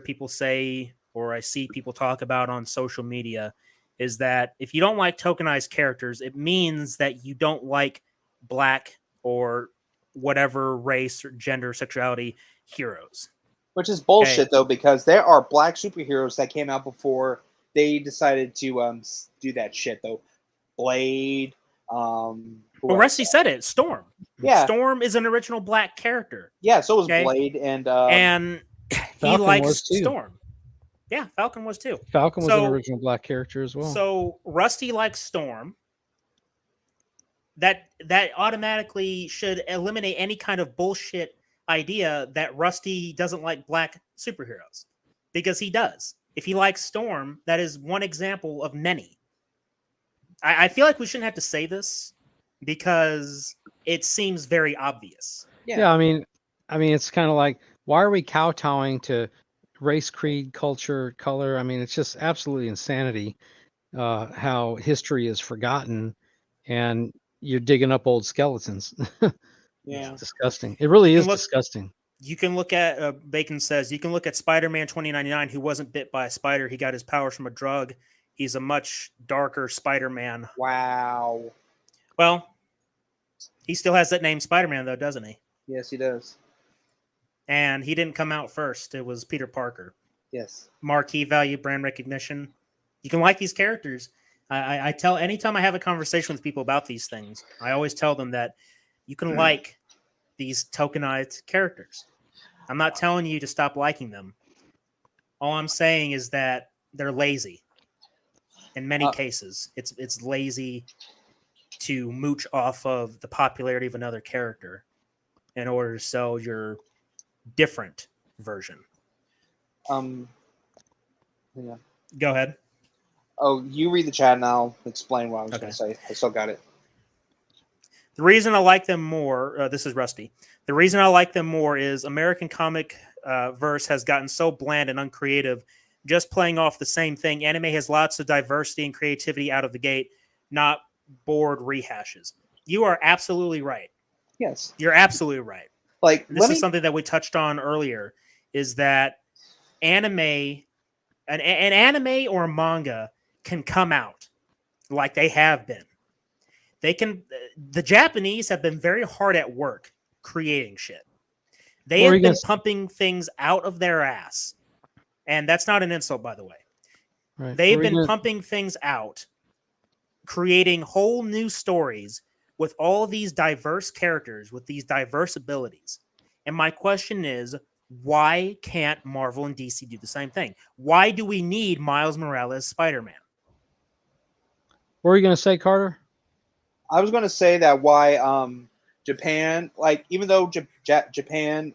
people say, or I see people talk about on social media, is that if you don't like tokenized characters, it means that you don't like black or whatever race or gender, sexuality heroes. Which is bullshit, though, because there are black superheroes that came out before they decided to do that shit, though. Blade. Well, Rusty said it. Storm. Yeah. Storm is an original black character. Yeah, so was Blade. And he likes Storm. Yeah, Falcon was too. Falcon was an original black character as well. So Rusty likes Storm. That automatically should eliminate any kind of bullshit idea that Rusty doesn't like black superheroes, because he does. If he likes Storm, that is one example of many. I feel like we shouldn't have to say this because it seems very obvious. Yeah, I mean it's kind of like, why are we kowtowing to race, creed, culture, color? I mean, it's just absolutely insanity how history is forgotten, and you're digging up old skeletons. Yeah, it's disgusting. It really is disgusting. You can look at Bacon says you can look at Spider-Man 2099, who wasn't bit by a spider. He got his powers from a drug. He's a much darker Spider-Man. Wow. Well, he still has that name Spider-Man, though, doesn't he? Yes, he does. And he didn't come out first. It was Peter Parker. Yes. Marquee value, brand recognition. You can like these characters. I tell, anytime I have a conversation with people about these things, I always tell them that you can like these tokenized characters. I'm not telling you to stop liking them. All I'm saying is that they're lazy. In many cases, it's lazy to mooch off of the popularity of another character in order to sell your different version. Yeah. Go ahead. Oh, you read the chat and I'll explain what I was going to say. I still got it. The reason I like them more, this is Rusty. The reason I like them more is American comic verse has gotten so bland and uncreative, just playing off the same thing. Anime has lots of diversity and creativity out of the gate, not bored rehashes. You are absolutely right. Yes. You're absolutely right. Like, This is something that we touched on earlier, is that an anime or a manga can come out like they have been. The Japanese have been very hard at work creating shit. They What were have you gonna been say? pumping things out of their ass. And that's not an insult, by the way. Right. What They've were you been gonna? pumping things out, creating whole new stories with all these diverse characters, with these diverse abilities. And my question is, why can't Marvel and DC do the same thing? Why do we need Miles Morales Spider-Man? What were you gonna say, Carter? I was going to say that why Japan, like, even though Japan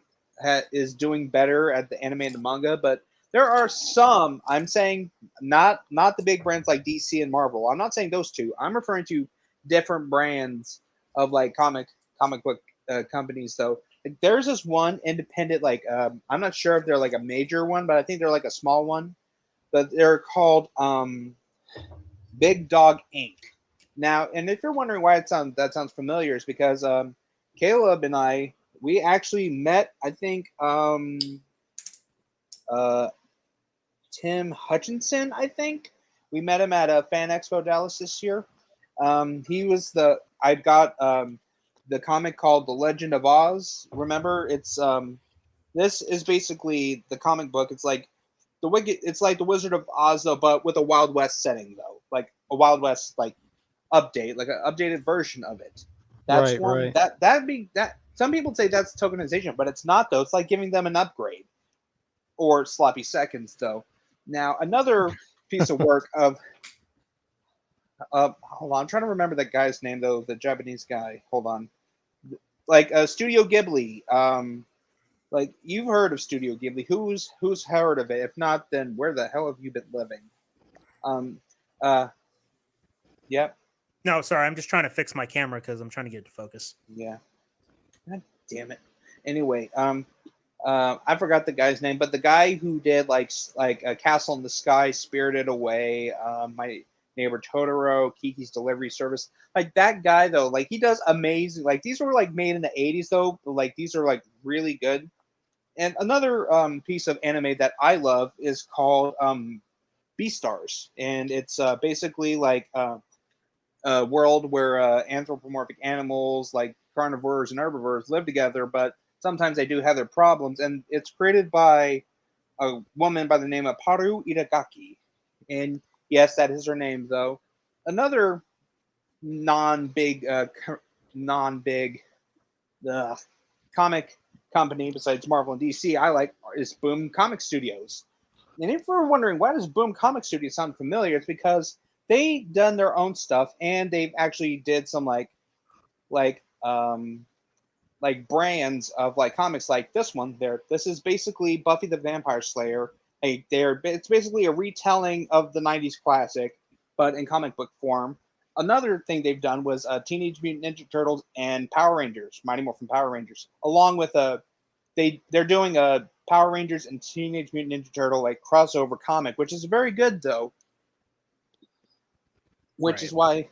is doing better at the anime and the manga, but there are some. I'm saying not the big brands like DC and Marvel. I'm not saying those two. I'm referring to different brands of like comic book companies. Though like, there's this one independent, like I'm not sure if they're like a major one, but I think they're like a small one. But they're called Big Dog Inc. Now, and if you're wondering why that sounds familiar, is because Caleb and we actually met. I think uh, Tim Hutchinson. I think we met him at a Fan Expo Dallas this year. He was I got the comic called The Legend of Oz. Remember, it's this is basically the comic book. It's like It's like the Wizard of Oz though, but with a Wild West setting though, like a Wild West like update, like an updated version of it. That's Right. one Right. that'd be that. Some people say that's tokenization, but it's not though. It's like giving them an upgrade or sloppy seconds though. Now another piece of work of hold on, I'm trying to remember that guy's name though, the Japanese guy. Hold on, like Studio Ghibli. Like you've heard of Studio Ghibli. Who's heard of it? If not, then where the hell have you been living? Um, uh, yep, No, sorry, I'm just trying to fix my camera because I'm trying to get it to focus. yeah. God damn it. Anyway, I forgot the guy's name, but the guy who did like a Castle in the Sky, Spirited Away, My Neighbor Totoro, Kiki's Delivery Service, like that guy though, like he does amazing. Like these were like made in the '80s though, but like these are like really good. And another piece of anime that I love is called Beastars, and it's basically like a world where anthropomorphic animals like carnivores and herbivores live together, but sometimes they do have their problems. And it's created by a woman by the name of Paru Itagaki. And yes, that is her name, though. Another non-big, non-big comic company besides Marvel and DC I like is Boom Comic Studios. And if we're wondering why does Boom Comic Studios sound familiar, it's because they've done their own stuff and they've actually did some like brands of like comics like this one. This is basically Buffy the Vampire Slayer. It's basically a retelling of the '90s classic, but in comic book form. Another thing they've done was Teenage Mutant Ninja Turtles and Power Rangers, Mighty Morphin Power Rangers, along with they're doing a Power Rangers and Teenage Mutant Ninja Turtle like crossover comic, which is very good though. Which is why,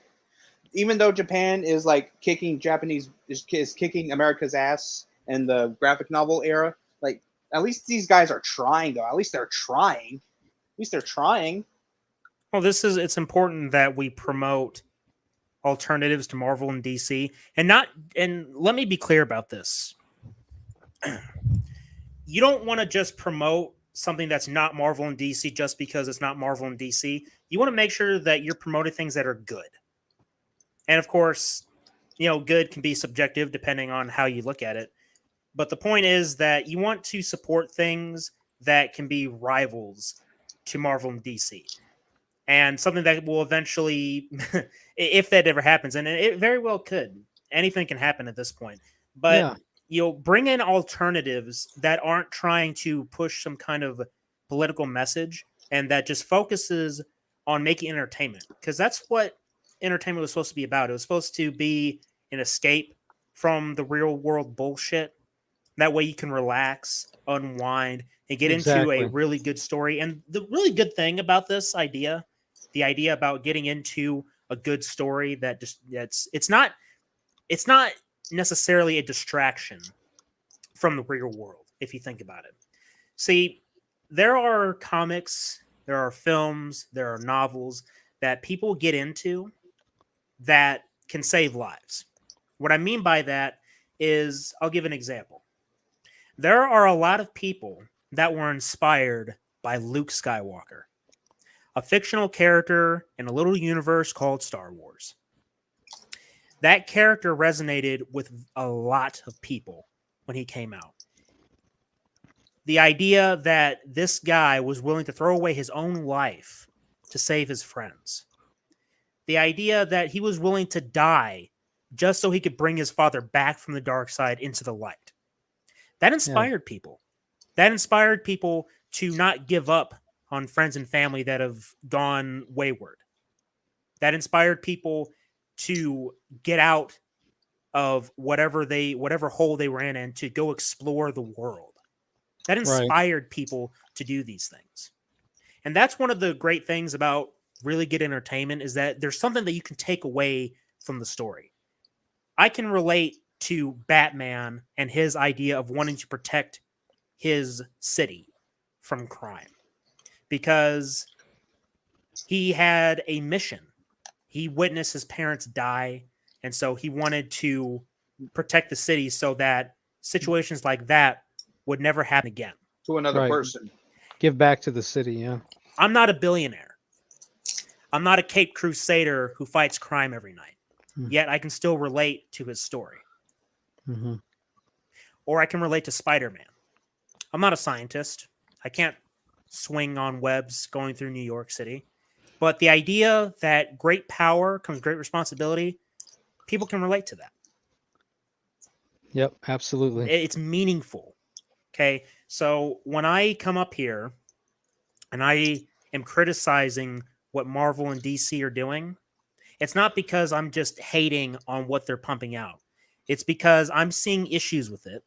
even though Japan is like kicking kicking America's ass in the graphic novel era, like at least these guys are trying though. At least they're trying. At least they're trying. Well, it's important that we promote alternatives to Marvel and DC, and let me be clear about this. You don't want to just promote something that's not Marvel and DC just because it's not Marvel and DC. You want to make sure that you're promoting things that are good. And of course, good can be subjective depending on how you look at it. But the point is that you want to support things that can be rivals to Marvel and DC. And something that will eventually, if that ever happens, and it very well could, anything can happen at this point. But Yeah. Bring in alternatives that aren't trying to push some kind of political message and that just focuses on making entertainment, because that's what entertainment was supposed to be about. It was supposed to be an escape from the real world bullshit. That way you can relax, unwind, and get into a Exactly. really good story. And the really good thing about this idea, the idea about getting into a good story it's not it's not necessarily a distraction from the real world, if you think about it. See, there are comics, there are films, there are novels that people get into that can save lives. What I mean by that is, I'll give an example. There are a lot of people that were inspired by Luke Skywalker, a fictional character in a little universe called Star Wars. That character resonated with a lot of people when he came out. The idea that this guy was willing to throw away his own life to save his friends. The idea that he was willing to die just so he could bring his father back from the dark side into the light. That inspired people. That inspired people to not give up on friends and family that have gone wayward. That inspired people to get out of whatever hole they were in and to go explore the world. That inspired people to do these things. And that's one of the great things about really good entertainment, is that there's something that you can take away from the story. I can relate to Batman and his idea of wanting to protect his city from crime, because he had a mission. He witnessed his parents die, and so he wanted to protect the city so that situations like that would never happen again. To another person. Give back to the city, yeah. I'm not a billionaire. I'm not a Cape Crusader who fights crime every night. Yet I can still relate to his story. Mm-hmm. Or I can relate to Spider-Man. I'm not a scientist. I can't swing on webs going through New York City. But the idea that great power comes great responsibility, people can relate to that. Yep, absolutely. It's meaningful. Okay, so when I come up here and I am criticizing what Marvel and DC are doing, it's not because I'm just hating on what they're pumping out. It's because I'm seeing issues with it.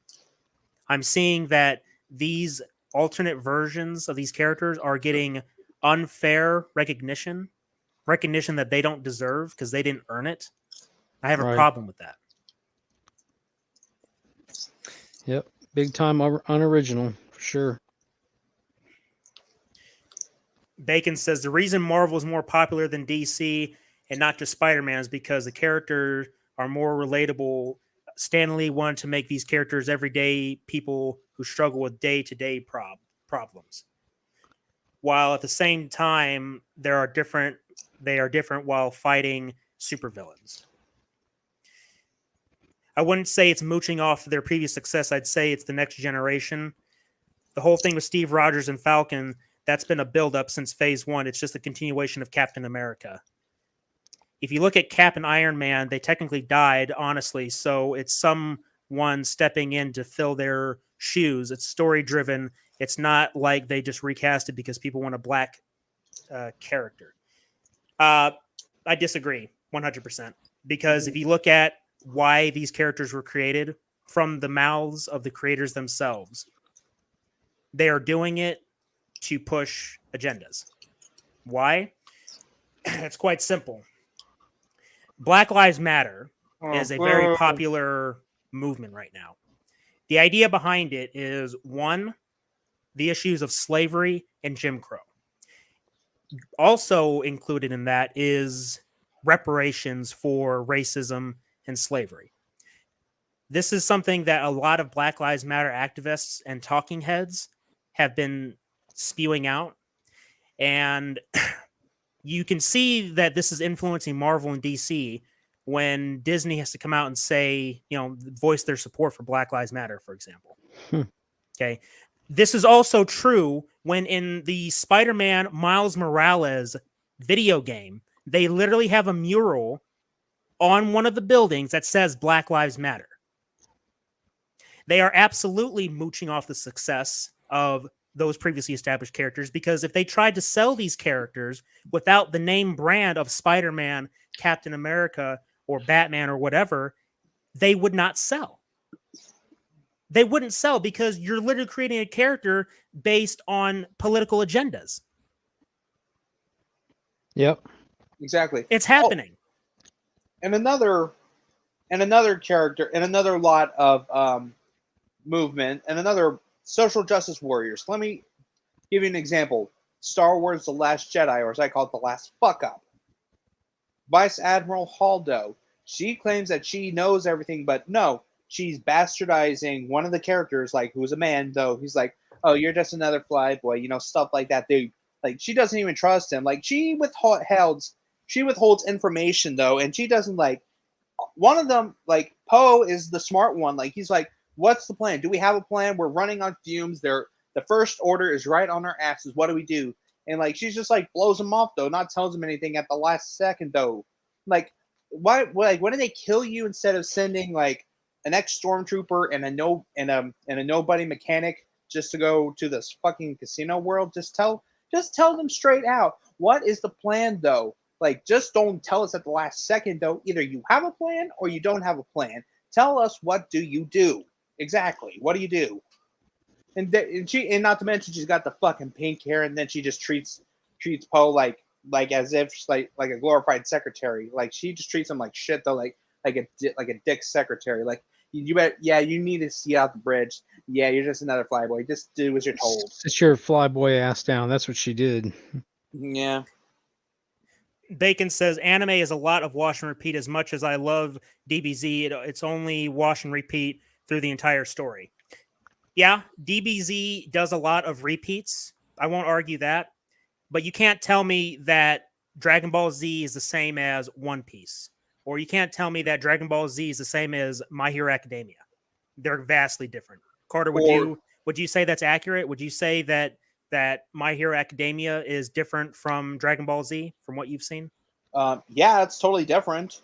I'm seeing that these alternate versions of these characters are getting unfair recognition that they don't deserve because they didn't earn it. I have a problem with that. Yep, big time unoriginal, for sure. Bacon says the reason Marvel is more popular than DC and not just Spider-Man is because the characters are more relatable. Stan Lee wanted to make these characters everyday people who struggle with day-to-day problems, while at the same time they are different while fighting supervillains. I wouldn't say it's mooching off their previous success. I'd say it's the next generation. The whole thing with Steve Rogers and Falcon, that's been a build-up since Phase 1. It's just a continuation of Captain America. If you look at Cap and Iron Man, they technically died, honestly, so it's someone stepping in to fill their shoes. It's story-driven. It's not like they just recast it because people want a black character. I disagree 100%, because if you look at why these characters were created from the mouths of the creators themselves, they are doing it to push agendas. Why? It's quite simple. Black Lives Matter is a very popular movement right now. The idea behind it is, one, the issues of slavery and Jim Crow. Also included in that is reparations for racism and slavery. This is something that a lot of Black Lives Matter activists and talking heads have been spewing out. And you can see that this is influencing Marvel and DC when Disney has to come out and say, voice their support for Black Lives Matter, for example. Okay. This is also true when in the Spider-Man Miles Morales video game, they literally have a mural on one of the buildings that says Black Lives Matter. They are absolutely mooching off the success of those previously established characters, because if they tried to sell these characters without the name brand of Spider-Man, Captain America, or Batman or whatever, they would not sell. They wouldn't sell because you're literally creating a character based on political agendas. Yep. Exactly. It's happening. And another and another character, and another lot of movement, and another social justice warriors. Let me give you an example. Star Wars: The Last Jedi, or as I call it, The Last Fuck Up. Vice Admiral Haldo. She claims that she knows everything, but no, she's bastardizing one of the characters, like who's a man, though. He's like, "Oh, you're just another flyboy," stuff like that. Like she doesn't even trust him. Like she withholds information though, and she doesn't like one of them. Like Poe is the smart one. Like he's like, "What's the plan? Do we have a plan? We're running on fumes. The First Order is right on our asses. What do we do?" And like she's just like blows him off though, not tells him anything at the last second though. Like why? Like why did they kill you instead of sending like an ex stormtrooper and a nobody mechanic just to go to this fucking casino world? Just tell them straight out. What is the plan though? Like just don't tell us at the last second though. Either you have a plan or you don't have a plan. Tell us, what do you do exactly? What do you do? And not to mention she's got the fucking pink hair, and then she just treats Poe like as if she's like a glorified secretary. Like she just treats him like shit though, like a dick secretary. Like you bet, yeah, you need to see out the bridge. Yeah, you're just another flyboy. Just do as you're told. Sit your flyboy ass down. That's what she did. Yeah. Bacon says anime is a lot of wash and repeat. As much as I love DBZ, it's only wash and repeat through the entire story. Yeah, DBZ does a lot of repeats. I won't argue that. But you can't tell me that Dragon Ball Z is the same as One Piece. Or you can't tell me that Dragon Ball Z is the same as My Hero Academia. They're vastly different. Carter, would you say that's accurate? Would you say that My Hero Academia is different from Dragon Ball Z from what you've seen? Yeah, it's totally different.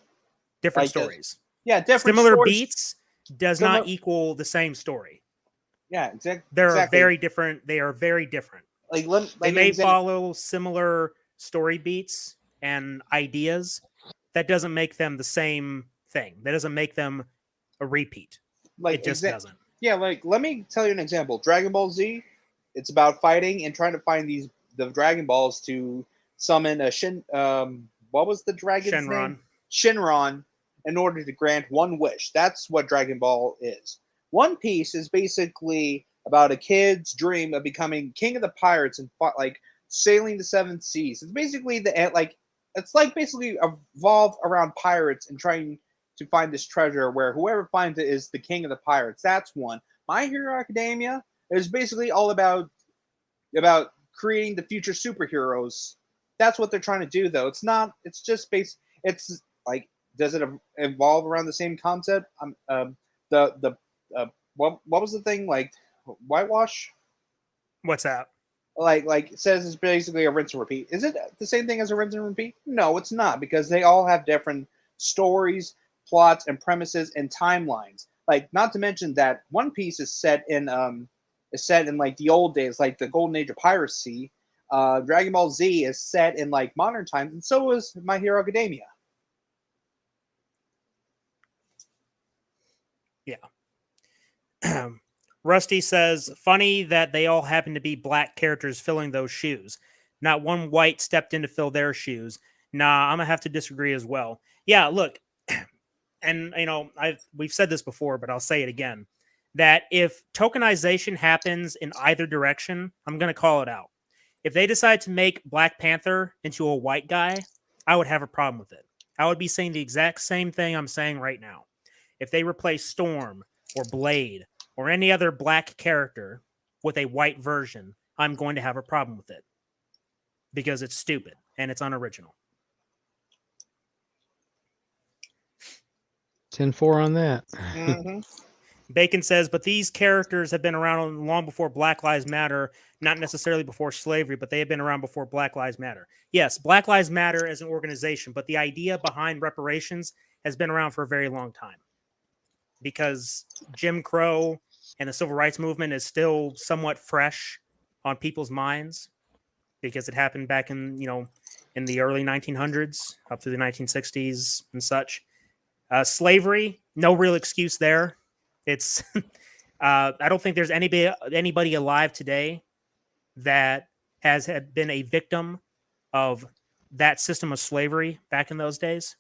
Different stories. Yeah, different similar stories. Beats does not equal the same story. Yeah, exactly. They're very different. They are very different. They may follow similar story beats and ideas. That doesn't make them the same thing. That doesn't make them a repeat. It just doesn't. Yeah, like let me tell you an example. Dragon Ball Z, it's about fighting and trying to find the Dragon Balls to summon a what was the dragon's name? Shinron, in order to grant one wish. That's what Dragon Ball is. One Piece is basically about a kid's dream of becoming king of the pirates and like sailing the seven seas. It's basically basically evolved around pirates and trying to find this treasure where whoever finds it is the king of the pirates. That's one. My Hero Academia is basically all about creating the future superheroes. That's what they're trying to do though. It's not. It's just it's like, does it evolve around the same concept? What was the thing, like whitewash? What's that? Like it says it's basically a rinse and repeat. Is it the same thing as a rinse and repeat? No, it's not, because they all have different stories, plots, and premises and timelines. Like, not to mention that One Piece is set in like the old days, like the golden age of piracy. Dragon Ball Z is set in like modern times, and so is My Hero Academia. Yeah. Rusty says, funny that they all happen to be black characters filling those shoes. Not one white stepped in to fill their shoes. Nah, I'm going to have to disagree as well. Yeah, look, and we've said this before, but I'll say it again, that if tokenization happens in either direction, I'm going to call it out. If they decide to make Black Panther into a white guy, I would have a problem with it. I would be saying the exact same thing I'm saying right now. If they replace Storm or Blade or any other black character with a white version, I'm going to have a problem with it because it's stupid and it's unoriginal. 10-4 on that. Mm-hmm. Bacon says, but these characters have been around long before Black Lives Matter, not necessarily before slavery, but they have been around before Black Lives Matter. Yes, Black Lives Matter as an organization, but the idea behind reparations has been around for a very long time because Jim Crow and the civil rights movement is still somewhat fresh on people's minds because it happened back in the early 1900s up through the 1960s and such. Slavery, no real excuse there. It's I don't think there's anybody alive today that has been a victim of that system of slavery back in those days.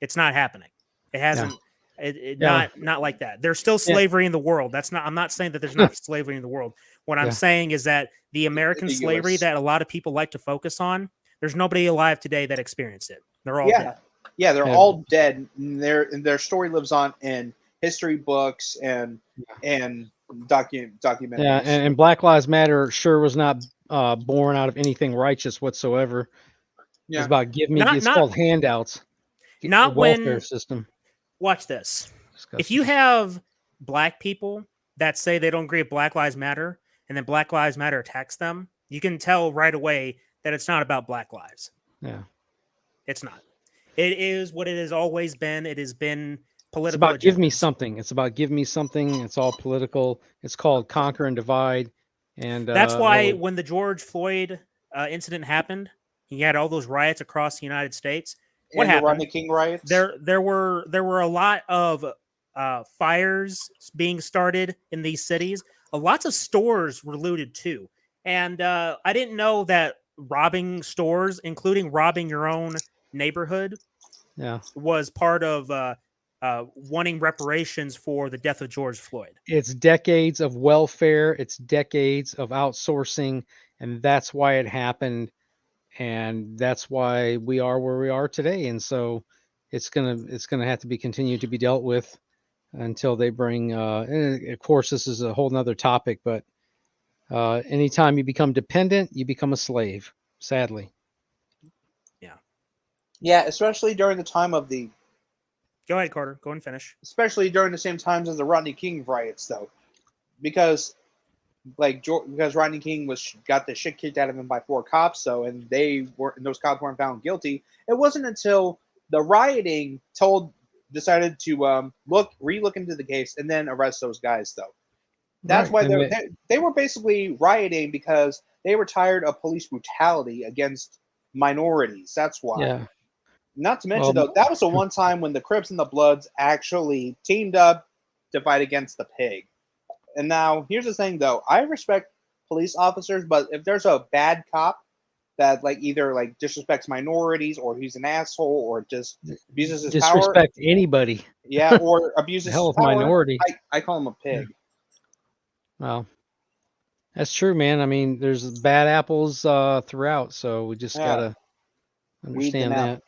It's not happening. It hasn't. Yeah. Not like that. There's still Yeah. slavery in the world. I'm not saying that there's not slavery in the world. What I'm Yeah. saying is that the American The slavery US. that a lot of people like to focus on, there's nobody alive today that experienced it. They're all Yeah, dead. yeah, they're Yeah. all dead. And their story lives on in history books and documentaries. Yeah, and Black Lives Matter sure was not born out of anything righteous whatsoever. It's Yeah, about give me. Not It's not called handouts. The not welfare when system. watch this. If Disgusting. you have black people that say they don't agree with Black Lives Matter and then Black Lives Matter attacks them, you can tell right away that it's not about Black lives. Yeah, It's not. It is what it has always been. It has been it's political about give me agendas. something. It's about give me something. It's all political. It's called conquer and divide. And That's why when the George Floyd incident happened, he had all those riots across the United States. What and the happened? Rodney King riots. There were a lot of fires being started in these cities. Lots of stores were looted too, and I didn't know that robbing stores, including robbing your own neighborhood, yeah, was part of wanting reparations for the death of George Floyd. it's decades of welfare. It's decades of outsourcing, and that's why it happened. And that's why we are where we are today. And so it's gonna have to be continued to be dealt with until they bring and of course this is a whole nother topic, but anytime you become dependent, you become a slave, sadly. Yeah, especially during the time of Go ahead, Carter. Go and finish. especially during the same times as the Rodney King riots, though, because because Rodney King got the shit kicked out of him by 4 cops, and those cops weren't found guilty. It wasn't until the rioting decided to relook into the case and then arrest those guys, though. That's Right. why they were basically rioting because they were tired of police brutality against minorities. That's why. Yeah. Not to mention, Well, though, that was the one time when the Crips and the Bloods actually teamed up to fight against the pig. And now, here's the thing, though. I respect police officers, but if there's a bad cop that either disrespects minorities, or he's an asshole, or just abuses his power, disrespect anybody. yeah, or abuses Hell his of power, minority. I call him a pig. Well, that's true, man. I mean, there's bad apples throughout, so we just Yeah. gotta Weed them understand out. that.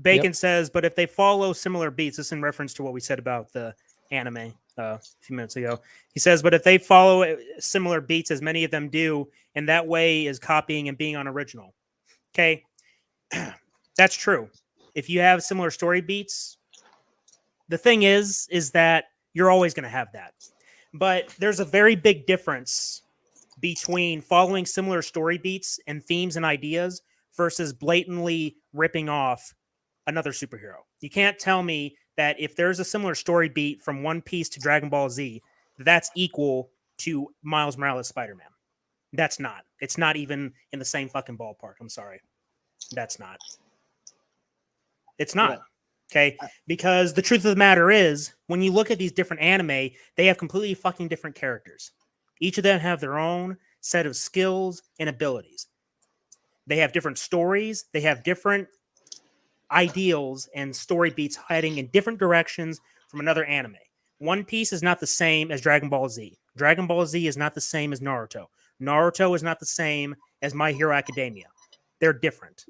Bacon says, but if they follow similar beats, this is in reference to what we said about the anime a few minutes ago. He says, but if they follow similar beats as many of them do, and that way is copying and being unoriginal. Okay, that's true. If you have similar story beats, the thing is that you're always going to have that. But there's a very big difference between following similar story beats and themes and ideas versus blatantly ripping off another superhero. You can't tell me that if there's a similar story beat from One Piece to Dragon Ball Z, that's equal to Miles Morales Spider-Man. That's not. It's not even in the same fucking ballpark. I'm sorry. That's not. It's not. Okay? Because the truth of the matter is, when you look at these different anime, they have completely fucking different characters. Each of them have their own set of skills and abilities. They have different stories. They have different ideals and story beats heading in different directions from another anime. One Piece is not the same as Dragon Ball Z. Dragon Ball Z is not the same as Naruto. Naruto is not the same as My Hero Academia. They're different.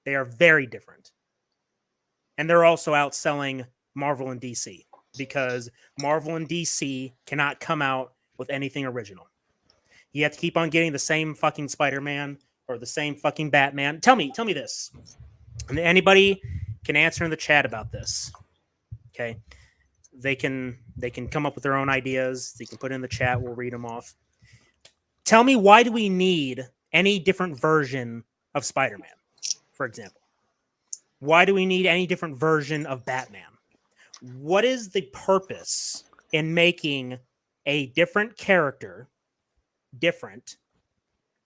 They are very different. And they're also outselling Marvel and DC because Marvel and DC cannot come out with anything original. You have to keep on getting the same fucking Spider-Man or the same fucking Batman. Tell me this. And anybody can answer in the chat about this. Okay. They can come up with their own ideas. They can put it in the chat. We'll read them off. Tell me, why do we need any different version of Spider-Man, for example? Why do we need any different version of Batman? What is the purpose in making a different character different,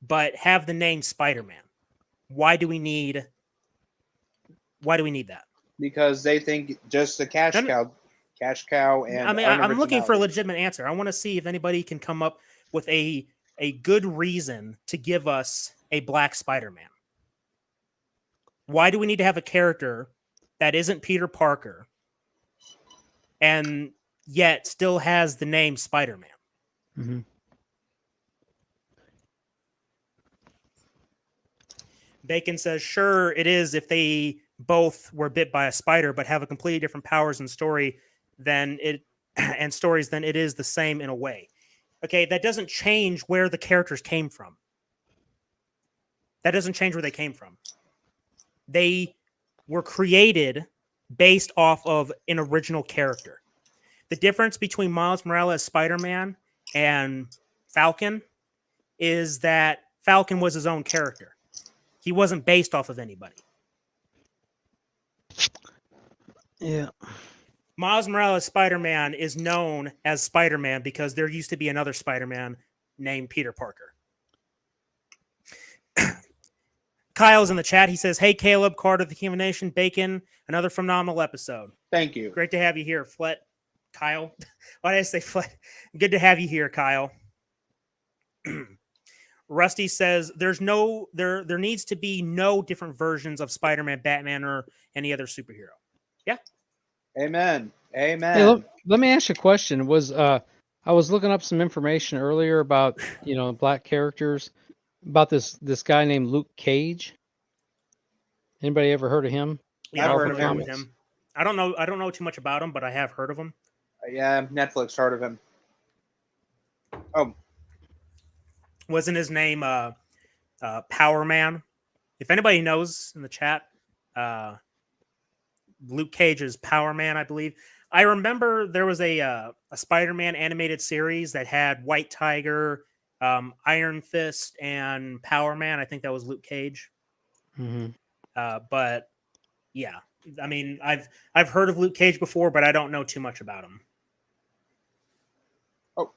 but have the name Spider-Man? Why do we need that? Because they think just the cash cow, and I mean, I'm looking for a legitimate answer. I want to see if anybody can come up with a good reason to give us a black Spider-Man. Why do we need to have a character that isn't Peter Parker and yet still has the name Spider-Man. Mm-hmm. Bacon says, sure, it is if they both were bit by a spider, but have a completely different powers and story than it and stories, then it is the same in a way. Okay, that doesn't change where the characters came from. That doesn't change where they came from. They were created based off of an original character. The difference between Miles Morales Spider-Man and Falcon is that Falcon was his own character. He wasn't based off of anybody. Yeah. Miles Morales Spider-Man is known as Spider-Man because there used to be another Spider-Man named Peter Parker. Kyle's in the chat. He says, hey, Caleb, Carter, the Human Nation, Bacon, another phenomenal episode. Thank you. Great to have you here, Flet. Kyle. Why did I say Flet? Good to have you here, Kyle. Rusty says there needs to be no different versions of Spider-Man, Batman, or any other superhero. Yeah. Amen. Amen. Hey, let me ask you a question. I was looking up some information earlier about, black characters, about this guy named Luke Cage. Anybody ever heard of him? Yeah, I've I'm heard of familiar him. with him. I don't know too much about him, but I have heard of him. Yeah, Netflix heard of him. Oh, Wasn't his name Power Man? If anybody knows in the chat, Luke Cage is Power Man, I believe. I remember there was a Spider-Man animated series that had White Tiger, Iron Fist, and Power Man. I think that was Luke Cage. Mm-hmm. But yeah, I mean, I've heard of Luke Cage before, but I don't know too much about him. Oh.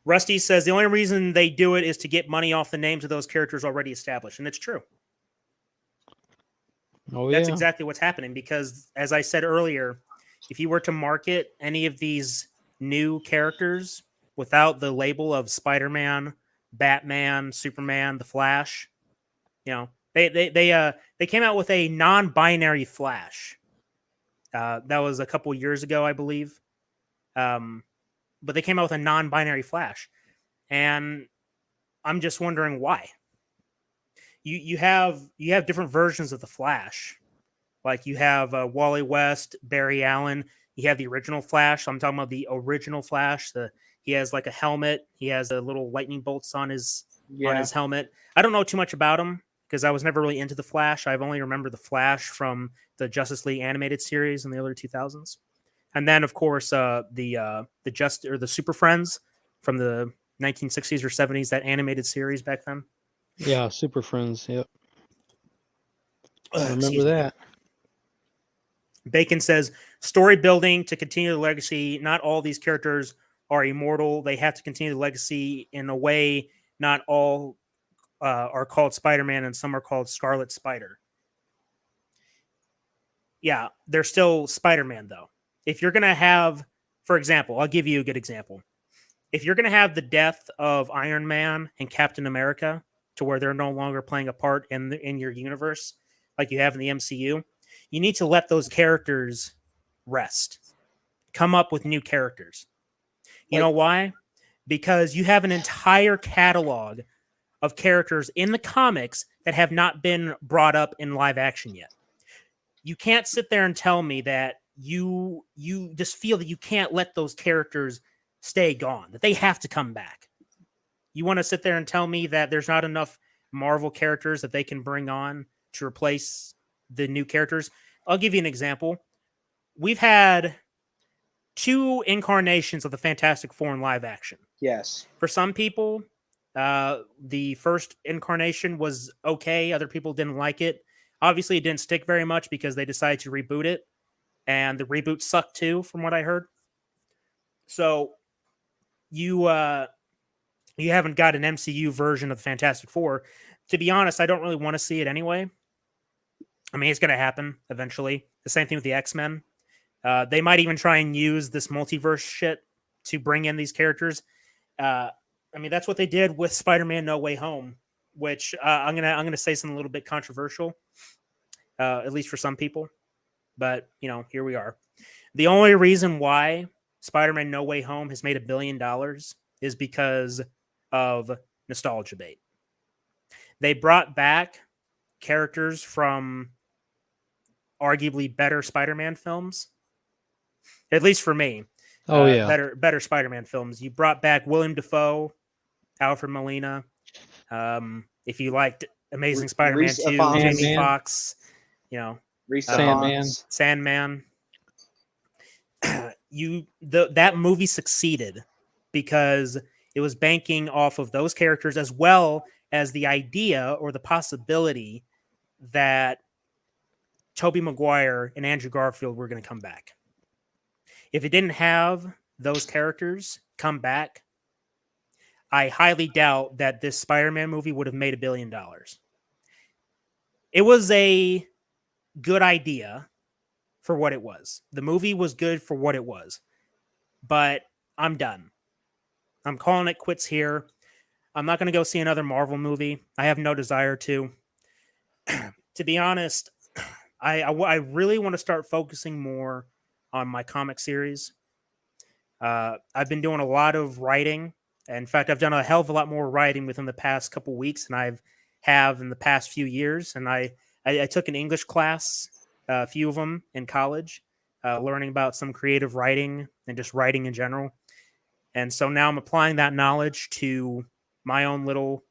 Rusty says the only reason they do it is to get money off the names of those characters already established, and it's true. Oh, That's yeah. exactly what's happening because, as I said earlier, if you were to market any of these new characters without the label of Spider-Man, Batman, Superman, The Flash, they came out with a non-binary Flash. That was a couple years ago, I believe. But they came out with a non-binary Flash, and I'm just wondering why. You have different versions of the Flash. Like you have Wally West, Barry Allen. You have the original Flash. I'm talking about the original Flash. He has like a helmet. He has a little lightning bolts on his helmet. I don't know too much about him because I was never really into the Flash. I've only remembered the Flash from the Justice League animated series in the early 2000s, and then of course the Super Friends from the 1960s or 70s, that animated series back then. Yeah, Super Friends. Yep. I Excuse remember me. that. Bacon says, story building to continue the legacy. Not all these characters are immortal. They have to continue the legacy in a way. Not all are called Spider-Man and some are called Scarlet Spider. Yeah, they're still Spider-Man, though. If you're going to have, for example, I'll give you a good example. If you're going to have the death of Iron Man and Captain America to where they're no longer playing a part in your universe like you have in the MCU, you need to let those characters rest. Come up with new characters. You know why? Because you have an entire catalog of characters in the comics that have not been brought up in live action yet. You can't sit there and tell me that you just feel that you can't let those characters stay gone, that they have to come back. You want to sit there and tell me that there's not enough Marvel characters that they can bring on to replace the new characters? I'll give you an example. We've had 2 incarnations of the Fantastic Four in live action. yes. For some people, the first incarnation was okay. Other people didn't like it. Obviously, it didn't stick very much because they decided to reboot it. And the reboot sucked too, from what I heard. So you haven't got an MCU version of the Fantastic Four. To be honest, I don't really want to see it anyway. I mean, it's going to happen eventually. The same thing with the X-Men. They might even try and use this multiverse shit to bring in these characters. I mean, that's what they did with Spider-Man: No Way Home, which I'm gonna say something a little bit controversial, at least for some people. But, here we are. The only reason why Spider-Man No Way Home has made $1 billion is because of nostalgia bait. They brought back characters from arguably better Spider-Man films, at least for me. Oh yeah. Better Spider-Man films. You brought back William Dafoe, Alfred Molina. If you liked Amazing Spider-Man Reese 2, Ifans. Jamie Sandman. Foxx, Reese Sandman. Ifans. Sandman. That movie succeeded because it was banking off of those characters as well as the idea or the possibility that Tobey Maguire and Andrew Garfield were going to come back. If it didn't have those characters come back, I highly doubt that this Spider-Man movie would have made $1 billion. It was a good idea for what it was. The movie was good for what it was. But I'm done. I'm calling it quits here. I'm not going to go see another Marvel movie. I have no desire to. To be honest, I really want to start focusing more on my comic series. I've been doing a lot of writing. In fact, I've done a hell of a lot more writing within the past couple weeks than I've in the past few years. And I took an English class, a few of them in college, learning about some creative writing and just writing in general. And so now I'm applying that knowledge to my own little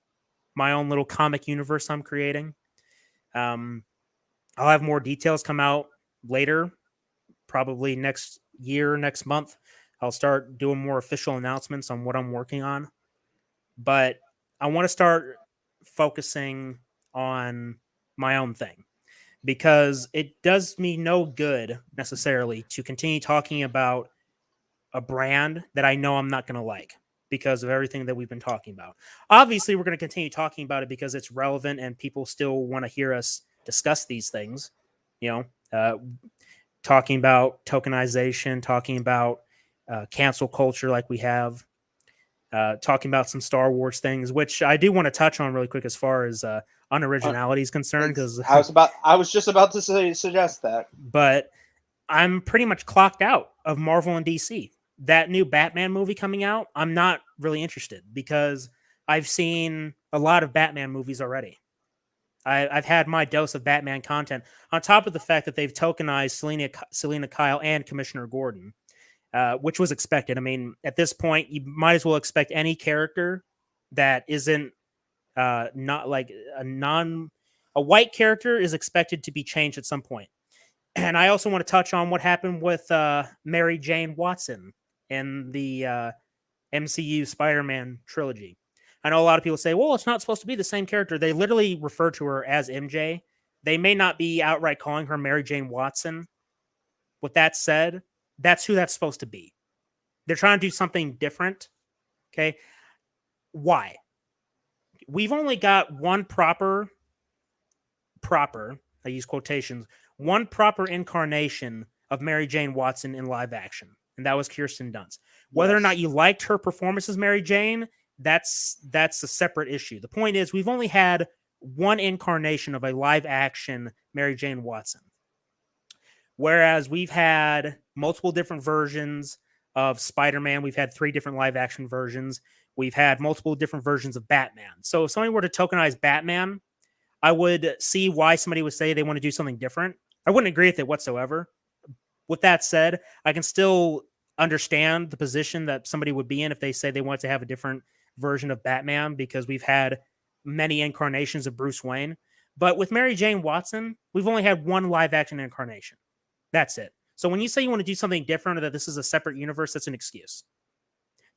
comic universe I'm creating. I'll have more details come out later, probably next month. I'll start doing more official announcements on what I'm working on. But I want to start focusing on my own thing because it does me no good necessarily to continue talking about a brand that I know I'm not going to like because of everything that we've been talking about. Obviously, we're going to continue talking about it because it's relevant and people still want to hear us discuss these things. Talking about tokenization, talking about cancel culture like we have, talking about some Star Wars things, which I do want to touch on really quick as far as unoriginality is concerned. Because I was just about to suggest that. But I'm pretty much clocked out of Marvel and DC. That new Batman movie coming out, I'm not really interested because I've seen a lot of Batman movies already. I've had my dose of Batman content, on top of the fact that they've tokenized Selena Kyle and Commissioner Gordon, which was expected. I mean, at this point, you might as well expect any character that isn't not like a white character is expected to be changed at some point. And I also want to touch on what happened with Mary Jane Watson in the MCU Spider-Man trilogy. I know a lot of people say, well, it's not supposed to be the same character. They literally refer to her as MJ. They may not be outright calling her Mary Jane Watson. With that said, that's who that's supposed to be. They're trying to do something different. Okay. Why? We've only got one proper, I use quotations, one proper incarnation of Mary Jane Watson in live action, and that was Kirsten Dunst. Whether or not you liked her performance as Mary Jane, that's a separate issue. The point is, we've only had one incarnation of a live action Mary Jane Watson, whereas we've had multiple different versions of Spider-Man. We've had 3 different live action versions. We've had multiple different versions of Batman. So if somebody were to tokenize Batman, I would see why somebody would say they want to do something different. I wouldn't agree with it whatsoever. With that said, I can still understand the position that somebody would be in if they say they want to have a different version of Batman, because we've had many incarnations of Bruce Wayne. But with Mary Jane Watson, we've only had one live action incarnation. That's it. So when you say you want to do something different or that this is a separate universe, that's an excuse.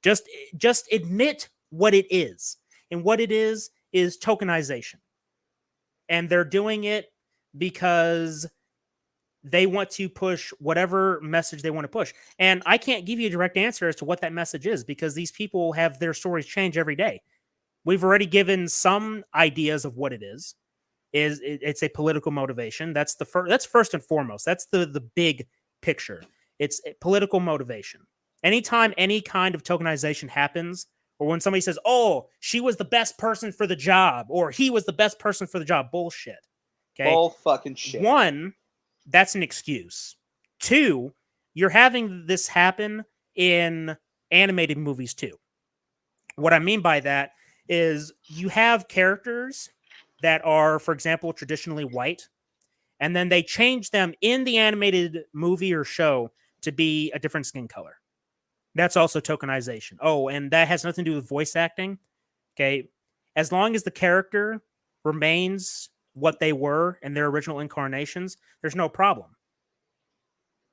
Just admit what it is. And what it is tokenization. And they're doing it because they want to push whatever message they want to push. And I can't give you a direct answer as to what that message is, because these people have their stories change every day. We've already given some ideas of what it is. It's a political motivation. That's first and foremost. That's the big picture. It's a political motivation. Anytime any kind of tokenization happens, or when somebody says, oh, she was the best person for the job, or he was the best person for the job, bullshit. Okay. Bull fucking shit. One, that's an excuse. Two, you're having this happen in animated movies too. What I mean by that is you have characters that are, for example, traditionally white, and then they change them in the animated movie or show to be a different skin color. That's also tokenization. Oh, and that has nothing to do with voice acting. Okay. As long as the character remains what they were in their original incarnations, there's no problem.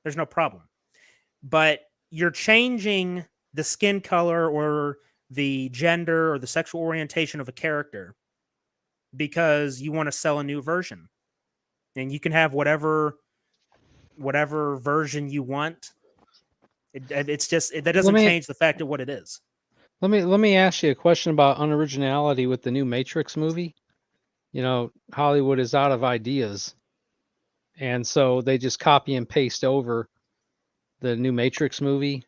There's no problem. But you're changing the skin color or the gender or the sexual orientation of a character because you want to sell a new version. And you can have whatever version you want. It's just that Let doesn't me change the fact of what it is. let me ask you a question about unoriginality with the new Matrix movie. You know, Hollywood is out of ideas, and so they just copy and paste over the new Matrix movie,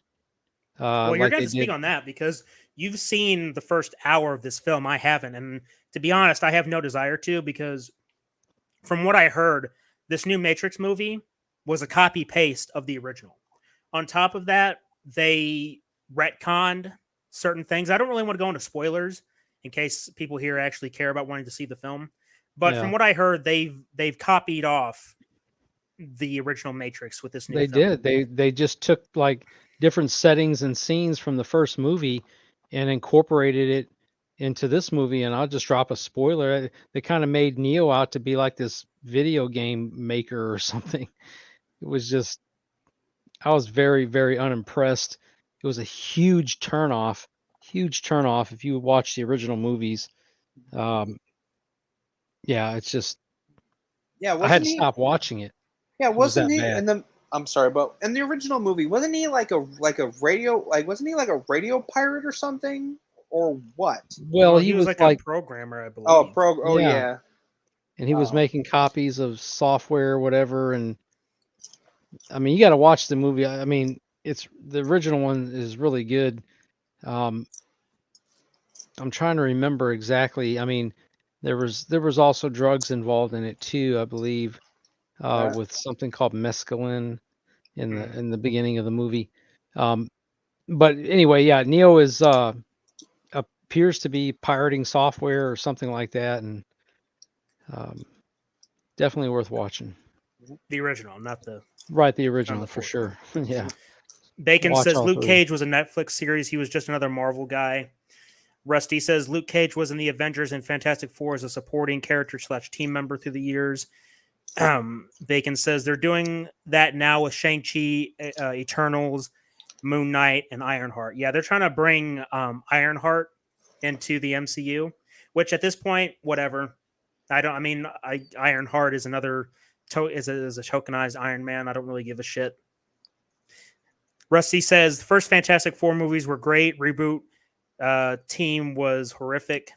Well, you're like going they to speak did. on that because you've seen the first hour of this film. I haven't, and to be honest, I have no desire to because from what I heard, this new Matrix movie was a copy paste of the original. On top of that, they retconned certain things. I don't really want to go into spoilers in case people here actually care about wanting to see the film. But from Yeah, what I heard, they've copied off the original Matrix with this new they film. did. They just took like different settings and scenes from the first movie and incorporated it into this movie. And I'll just drop a spoiler. They kind of made Neo out to be like this video game maker or something. It was just, I was very, very unimpressed. It was a huge turn off if you watch the original movies. Um, yeah, it's just, Yeah, I had wasn't to he? stop watching it. Yeah, It was wasn't that he? bad. And then I'm sorry, but in the original movie, wasn't he like a radio? Like, wasn't he like a radio pirate or something, or what? Well, Well, he he was was like a like, programmer, I Oh, believe. pro. Oh, yeah, yeah. and he was Oh, making copies of software or whatever. And I mean, you got to watch the movie. I mean, it's the original one is really good. Um, I'm trying to remember exactly. I mean, there was also drugs involved in it too, I believe, that. with something called mescaline Mm. in the beginning of the movie. Um, but anyway, yeah, Neo is appears to be pirating software or something like that, and um, definitely worth watching. The original, not Right, the not original the for fourth one. sure. Yeah, Bacon watch says all Luke three. Cage was a Netflix series. He was just another Marvel guy. Rusty says Luke Cage was in the Avengers and Fantastic Four as a supporting character / team member through the years. Bacon says they're doing that now with Shang-Chi, Eternals, Moon Knight, and Ironheart. Yeah, they're trying to bring Ironheart into the MCU, which at this point, whatever. Ironheart is another is a tokenized Iron Man. I don't really give a shit. Rusty says the first Fantastic Four movies were great. Reboot team was horrific.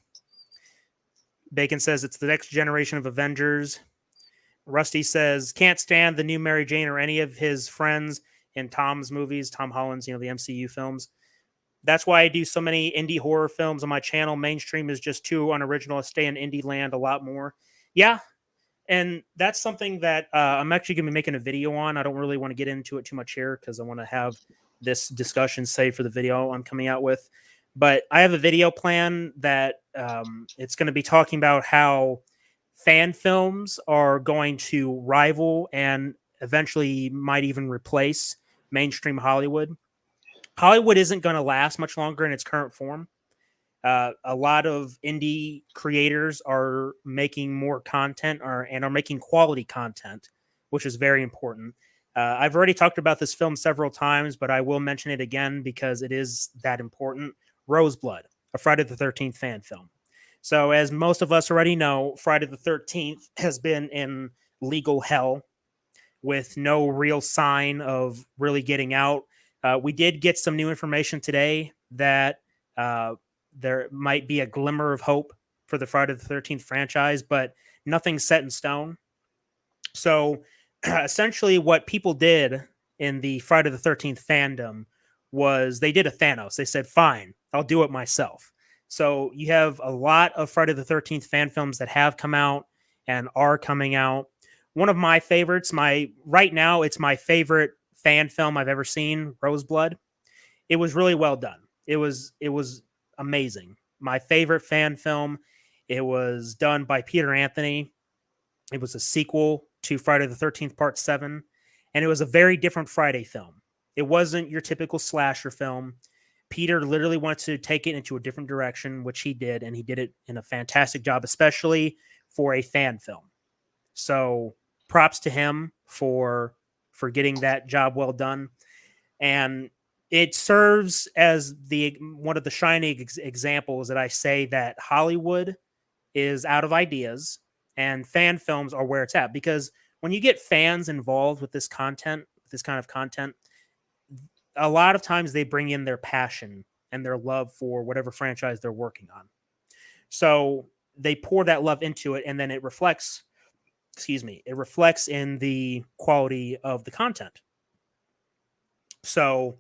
Bacon says it's the next generation of Avengers. Rusty says can't stand the new Mary Jane or any of his friends in Tom's movies, Tom Holland's, the MCU films. That's why I do so many indie horror films on my channel. Mainstream is just too unoriginal. I stay in indie land a lot more. Yeah, and that's something that I'm actually going to be making a video on. I don't really want to get into it too much here because I want to have this discussion saved for the video I'm coming out with. But I have a video plan that it's going to be talking about how fan films are going to rival and eventually might even replace mainstream Hollywood. Hollywood isn't going to last much longer in its current form. A lot of indie creators are making more content and are making quality content, which is very important. I've already talked about this film several times, but I will mention it again because it is that important. Roseblood, a Friday the 13th fan film. So, as most of us already know, Friday the 13th has been in legal hell with no real sign of really getting out. We did get some new information today that there might be a glimmer of hope for the Friday the 13th franchise, but nothing's set in stone. So essentially, what people did in the Friday the 13th fandom was they did a Thanos. They said, fine, I'll do it myself. So you have a lot of Friday the 13th fan films that have come out and are coming out. one of my favorites. Right now, it's my favorite fan film I've ever seen, Roseblood. It was really well done. It was amazing. My favorite fan film. It was done by Peter Anthony. It was a sequel to Friday the 13th Part 7, and it was a very different Friday film. It wasn't your typical slasher film. Peter literally wanted to take it into a different direction, which he did, and he did it in a fantastic job, especially for a fan film. So props to him for getting that job well done. And it serves as the one of the shining examples that I say that Hollywood is out of ideas and fan films are where it's at. Because when you get fans involved with this content, this kind of content, a lot of times they bring in their passion and their love for whatever franchise they're working on. So they pour that love into it, and then it reflects, it reflects in the quality of the content. So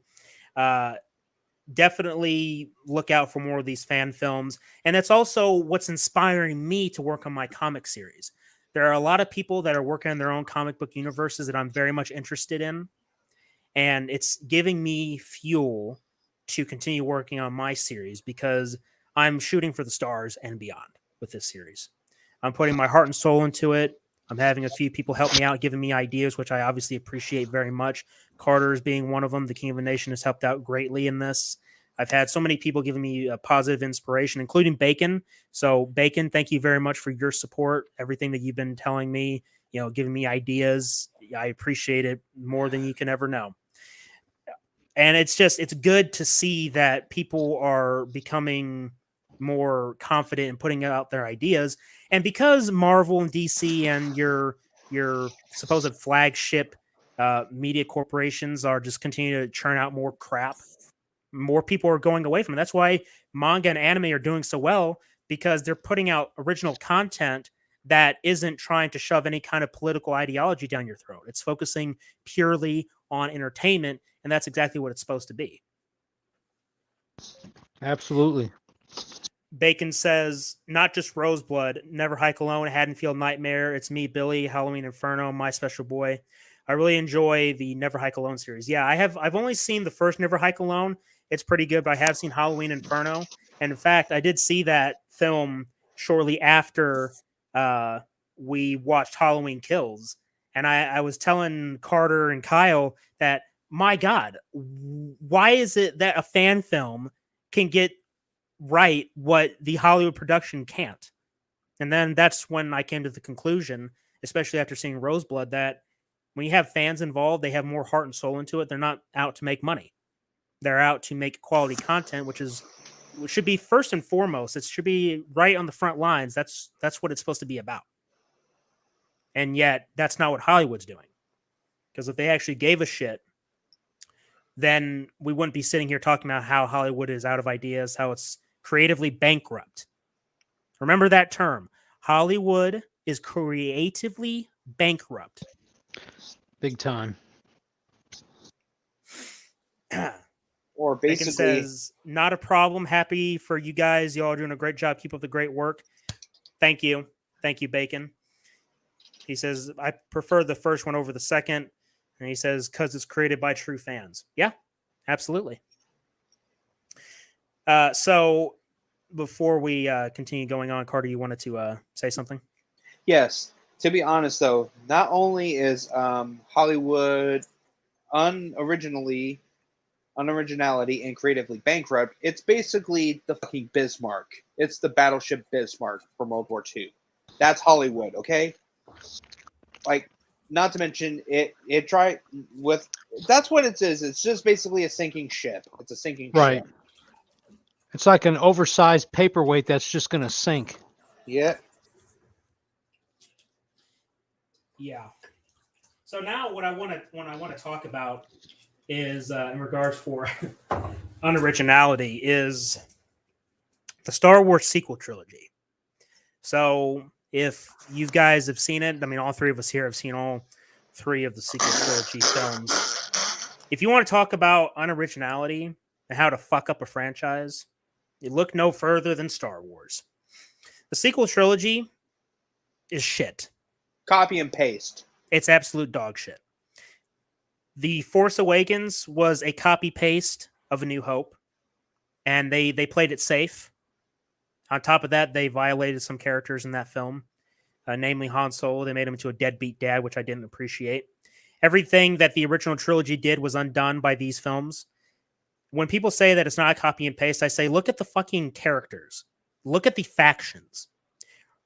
definitely look out for more of these fan films. And that's also what's inspiring me to work on my comic series. There are a lot of people that are working on their own comic book universes that I'm very much interested in. And it's giving me fuel to continue working on my series because I'm shooting for the stars and beyond with this series. I'm putting my heart and soul into it. I'm having a few people help me out, giving me ideas, which I obviously appreciate very much. Carter's being one of them. The King of the Nation has helped out greatly in this. I've had so many people giving me a positive inspiration, including Bacon. So, Bacon, thank you very much for your support. Everything that you've been telling me, giving me ideas. I appreciate it more than you can ever know. And it's good to see that people are becoming more confident in putting out their ideas. And because Marvel and DC and your supposed flagship media corporations are just continuing to churn out more crap, more people are going away from it. That's why manga and anime are doing so well, because they're putting out original content that isn't trying to shove any kind of political ideology down your throat. It's focusing purely on entertainment, and that's exactly what it's supposed to be. Absolutely. Bacon says, not just Roseblood, Never Hike Alone, Haddonfield Nightmare, It's Me, Billy, Halloween Inferno, My Special Boy. I really enjoy the Never Hike Alone series. Yeah, I've only seen the first Never Hike Alone. It's pretty good, but I have seen Halloween Inferno. And in fact, I did see that film shortly after we watched Halloween Kills. And I was telling Carter and Kyle that, my God, why is it that a fan film can get right what the Hollywood production can't? And then that's when I came to the conclusion, especially after seeing Roseblood, that when you have fans involved, they have more heart and soul into it. They're not out to make money. They're out to make quality content, which should be first and foremost. It should be right on the front lines. That's what it's supposed to be about. And yet, that's not what Hollywood's doing. Because if they actually gave a shit, then we wouldn't be sitting here talking about how Hollywood is out of ideas, how it's creatively bankrupt. Remember that term. Hollywood is creatively bankrupt. Big time. Or Bacon basically, says, not a problem. Happy for you guys. You all are doing a great job. Keep up the great work. Thank you. Thank you, Bacon. He says, I prefer the first one over the second. And he says, because it's created by true fans. Yeah, absolutely. So before we continue going on, Carter, you wanted to say something? yes. To be honest, though, not only is Hollywood unoriginality and creatively bankrupt, it's basically the fucking Bismarck. It's the battleship Bismarck from World War II. That's Hollywood, okay? Like, not to mention it tried with, that's what it is. It's just basically a sinking ship. It's a sinking ship. It's like an oversized paperweight that's just going to sink. Yeah. Yeah. So now what I want to talk about is in regards for unoriginality is the Star Wars sequel trilogy. So if you guys have seen it, I mean, all three of us here have seen all three of the sequel trilogy films. If you want to talk about unoriginality and how to fuck up a franchise, you look no further than Star Wars. The sequel trilogy is shit. copy and paste. It's absolute dog shit. The Force Awakens was a copy paste of A New Hope, and they played it safe. On top of that, they violated some characters in that film, namely Han Solo. They made him into a deadbeat dad, which I didn't appreciate. Everything that the original trilogy did was undone by these films. When people say that it's not a copy and paste, I say, look at the fucking characters. Look at the factions.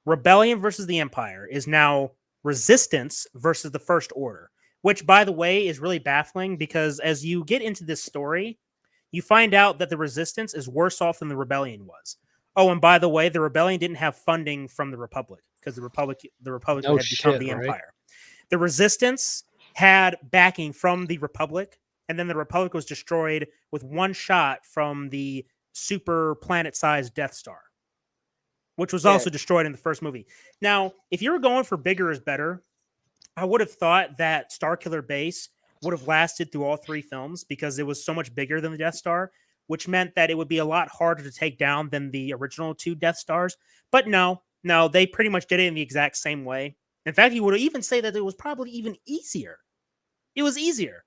Rebellion versus the Empire is now Resistance versus the First Order, which, by the way, is really baffling because as you get into this story, you find out that the Resistance is worse off than the Rebellion was. Oh, and by the way, the Rebellion didn't have funding from the Republic because the Republic No had become shit, the right? Empire. The Resistance had backing from the Republic, and then the Republic was destroyed with one shot from the super planet-sized Death Star, which was also destroyed in the first movie. Now, if you were going for bigger is better, I would have thought that Starkiller Base would have lasted through all three films because it was so much bigger than the Death Star, which meant that it would be a lot harder to take down than the original two Death Stars. But no, they pretty much did it in the exact same way. In fact, you would even say that it was probably even easier. It was easier.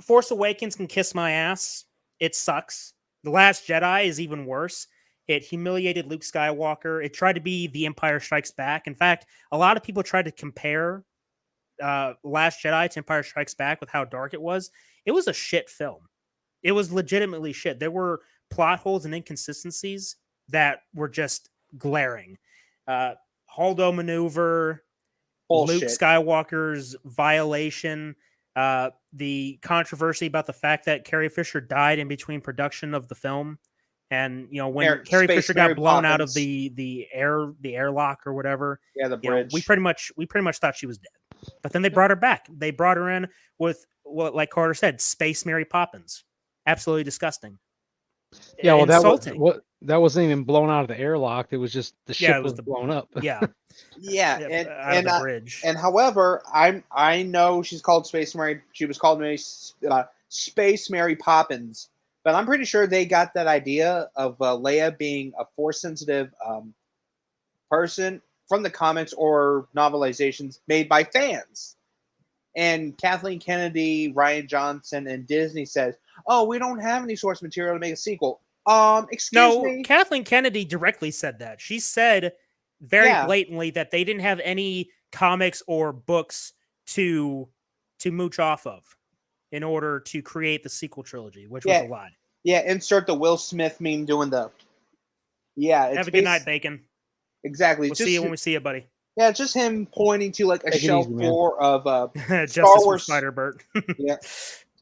Force Awakens can kiss my ass. It sucks. The Last Jedi is even worse. It humiliated Luke Skywalker. It tried to be The Empire Strikes Back. In fact, a lot of people tried to compare Last Jedi to Empire Strikes Back with how dark it was. It was a shit film. It was legitimately shit. There were plot holes and inconsistencies that were just glaring. Holdo maneuver, Bullshit. Luke Skywalker's violation, the controversy about the fact that Carrie Fisher died in between production of the film, and when Carrie Fisher got blown out of the airlock or whatever. Yeah, the bridge. We pretty much thought she was dead, but then they brought her back. They brought her in with what, like Carter said, Space Mary Poppins. Absolutely disgusting. Yeah, well, insulting. that wasn't even blown out of the airlock. It was just the ship was blown up. Yeah, yeah, out of the bridge. And however, I know she's called Space Mary. She was called Space Mary Poppins, but I'm pretty sure they got that idea of Leia being a force sensitive person from the comics or novelizations made by fans. And Kathleen Kennedy, Rian Johnson, and Disney says, "Oh, we don't have any source material to make a sequel." Excuse me. Kathleen Kennedy directly said that. She said very blatantly that they didn't have any comics or books to mooch off of in order to create the sequel trilogy, which was a lie. Yeah, insert the Will Smith meme doing the. Yeah, have a good night, Bacon. Exactly. We'll see you when we see you, buddy. Yeah, just him pointing to like a shelf floor of Star Wars Spider-Bert.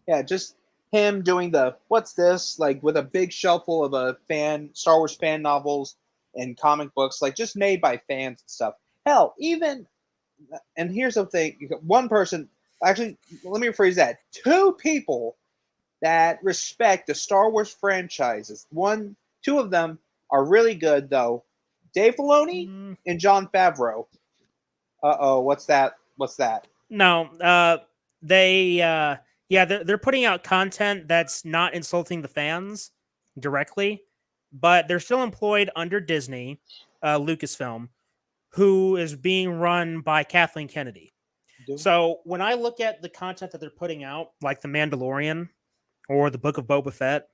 yeah, just him doing the what's this like with a big shelf full of Star Wars fan novels and comic books, like just made by fans and stuff. Hell, even and here's the thing: one person, actually, let me rephrase that: two people that respect the Star Wars franchises. Two of them are really good though. Dave Filoni and Jon Favreau. What's that? No, they're putting out content that's not insulting the fans directly, but they're still employed under Disney, Lucasfilm, who is being run by Kathleen Kennedy. So when I look at the content that they're putting out, like The Mandalorian or the Book of Boba Fett,